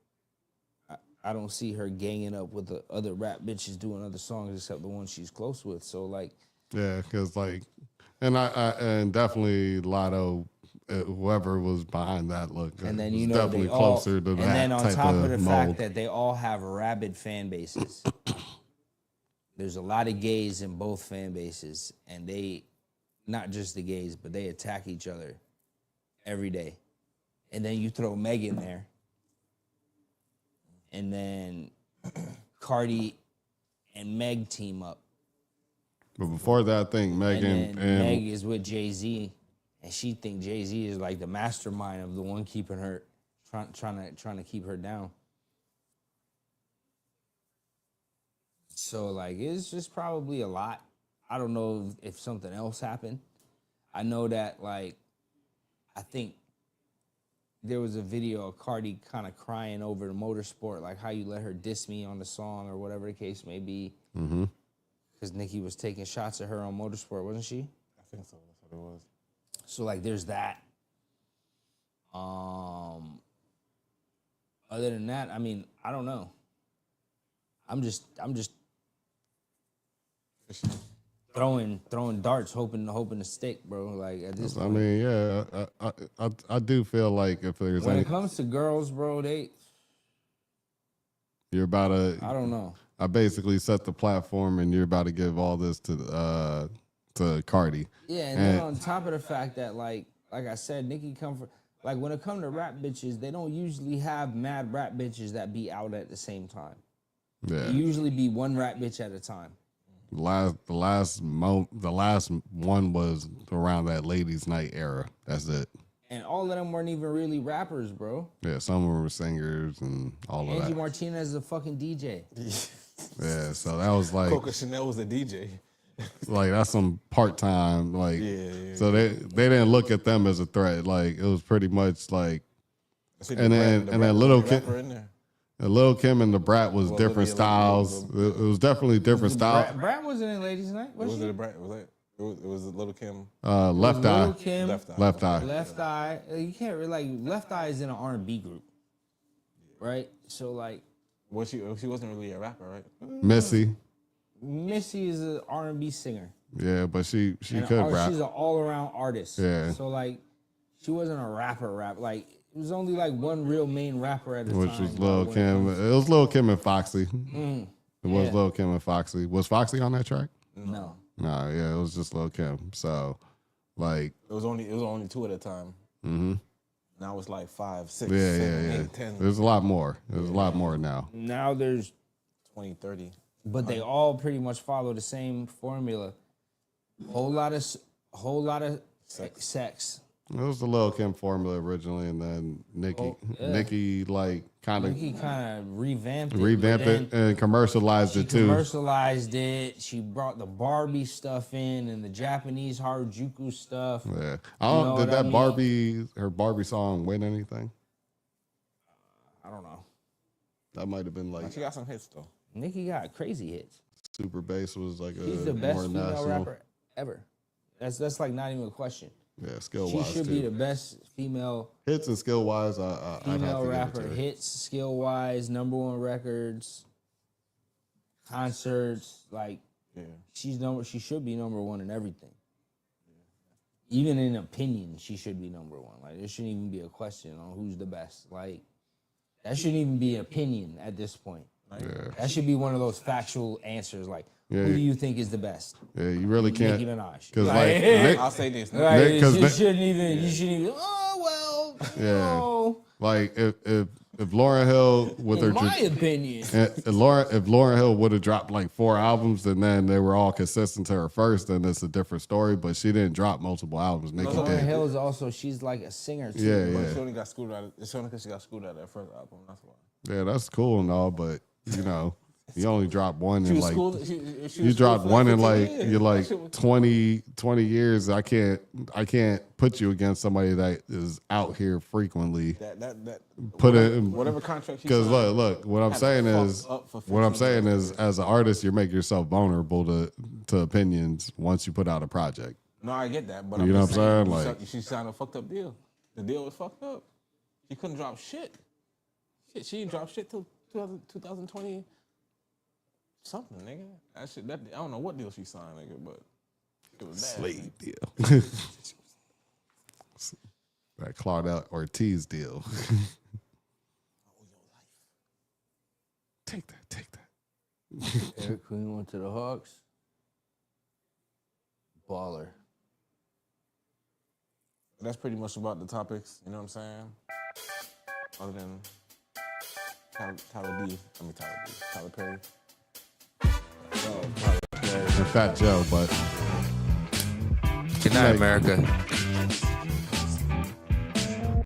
I don't see her ganging up with the other rap bitches doing other songs except the ones she's close with. So like, Yeah, because like, and definitely Lotto, whoever was behind that look, and then was you know definitely they all, closer to and that then on type top of the mold. fact that they all have rabid fan bases. There's a lot of gays in both fan bases, and they, not just the gays, but they attack each other every day. And then you throw Meg in there, and then Cardi and Meg team up. But before that, I think Megan And then Meg is with Jay-Z, and she think Jay-Z is like the mastermind of the one keeping her, trying to keep her down. So like, it's just probably a lot. I don't know if something else happened. I know that like, I think there was a video of Cardi kind of crying over the Motorsport, like how you let her diss me on the song or whatever the case may be. Mm-hmm. Because Nicki was taking shots at her on Motorsport, wasn't she? I think so. That's what it was. So like, there's that. Other than that, I mean, I don't know. I'm just throwing darts, hoping to stick, bro. Like at this I point. mean, yeah, I do feel like if there's When any, it comes to girls, bro, you're about to. I don't know. I basically set the platform, and you're about to give all this to Cardi. Yeah, and then on top of the fact that like I said, Nicki come from, like, when it comes to rap bitches, they don't usually have mad rap bitches that be out at the same time. Yeah, They usually be one rap bitch at a time. the last one was around that ladies' night era. That's it. And all of them weren't even really rappers, bro. Yeah, some of them were singers and all of Angie that. Martinez is a fucking DJ. Yeah, so that was like Coco Chanel was a DJ. that's some part time like. Yeah. So they didn't look at them as a threat. Like it was pretty much like. And then Lil' Kim, in there. Lil' Kim and the Brat was Well, different Olivia, styles. It was definitely different style. Brad wasn't in Ladies Night, was Was she? it a Brat? Was that? It was Little Kim. Left Eye. Lil' Kim, Left Eye. Left Eye. You can't really like Left Eye is in an R&B group, right? So like Well, she wasn't really a rapper, right? Missy. Missy is an R&B singer. Yeah, but she And could rap. She's an all-around artist. Yeah. So like, she wasn't a rapper. Like it was only like one real main rapper at the time. Which was Lil Kim. It was Lil Kim and Foxy. It was Yeah. Lil Kim and Foxy. Was Foxy on that track? No. No, yeah, it was just Lil Kim. So, like, It was only 2 at a time. mm-hmm. Now it's like 5, 6, Yeah, 7, yeah. 8, 10, There's a lot more. There's a lot more now. Now there's, 20, 30. but they all pretty much follow the same formula. Whole lot of sex. It was the Lil Kim formula originally, and then Nicki like kind Nicki kind of revamped it and commercialized She it too. commercialized it. She brought the Barbie stuff in and the Japanese Harajuku stuff. Yeah, You know did what that I mean? her Barbie song win anything? I don't know. That might have been like She got some hits though. Nicki got crazy hits. Super Bass was like She's the a best more female national. rapper ever. That's like not even a question. Yeah, skill She wise should too. be the best female Hits and skill wise, I'd have female to rapper. give it to her. Hits, skill wise, #1 records, concerts. Like Yeah. she should be #1 in everything. Even in opinion, she should be #1. Like there shouldn't even be a question on who's the best. Like that shouldn't even be an opinion at this point. Yeah, That should be one of those factual answers. Like Yeah. who do you think is the best? yeah, you really can't. Nicki Minaj. Because Like, like, Nick, I'll say this. Right, Nick- 'cause you Nick- shouldn't even. You shouldn't even. Oh well. Yeah. No. like if Lauryn Hill with her In my opinion. if Lauryn Hill would have dropped like 4 albums and then they were all consistent to her first, then it's a different story. But she didn't drop multiple albums. Nicki Lauryn did. Hill is also she's like a singer too. Yeah, But yeah, she only got screwed out. It's only because she got screwed out of that first album. That's why. yeah. That's cool and all, but you know, you only dropped one She in was like schooled. She you was dropped schooled for one in 15 like years. you're like That shit was- 20 years. I can't put you against somebody that is out here frequently. That Put whatever, it in- whatever contract she Because signed. look, what I'm had saying fucked is, up for what I'm 15 saying years. is, as an artist, you make yourself vulnerable to opinions once you put out a project. No, I get that, but You know just what I'm saying? you Like- she signed a fucked up deal. The deal was fucked up. She couldn't drop shit. She didn't drop shit till 2020 something, nigga. That shit. I don't know what deal she signed, nigga, but it was bad. Slave deal. That Claudette Ortiz deal. Take that. Eric Queen went to the Hawks. Baller. That's pretty much about the topics. You know what I'm saying? Other than Tyler Perry. And Fat Joe, but Good night, Like- America.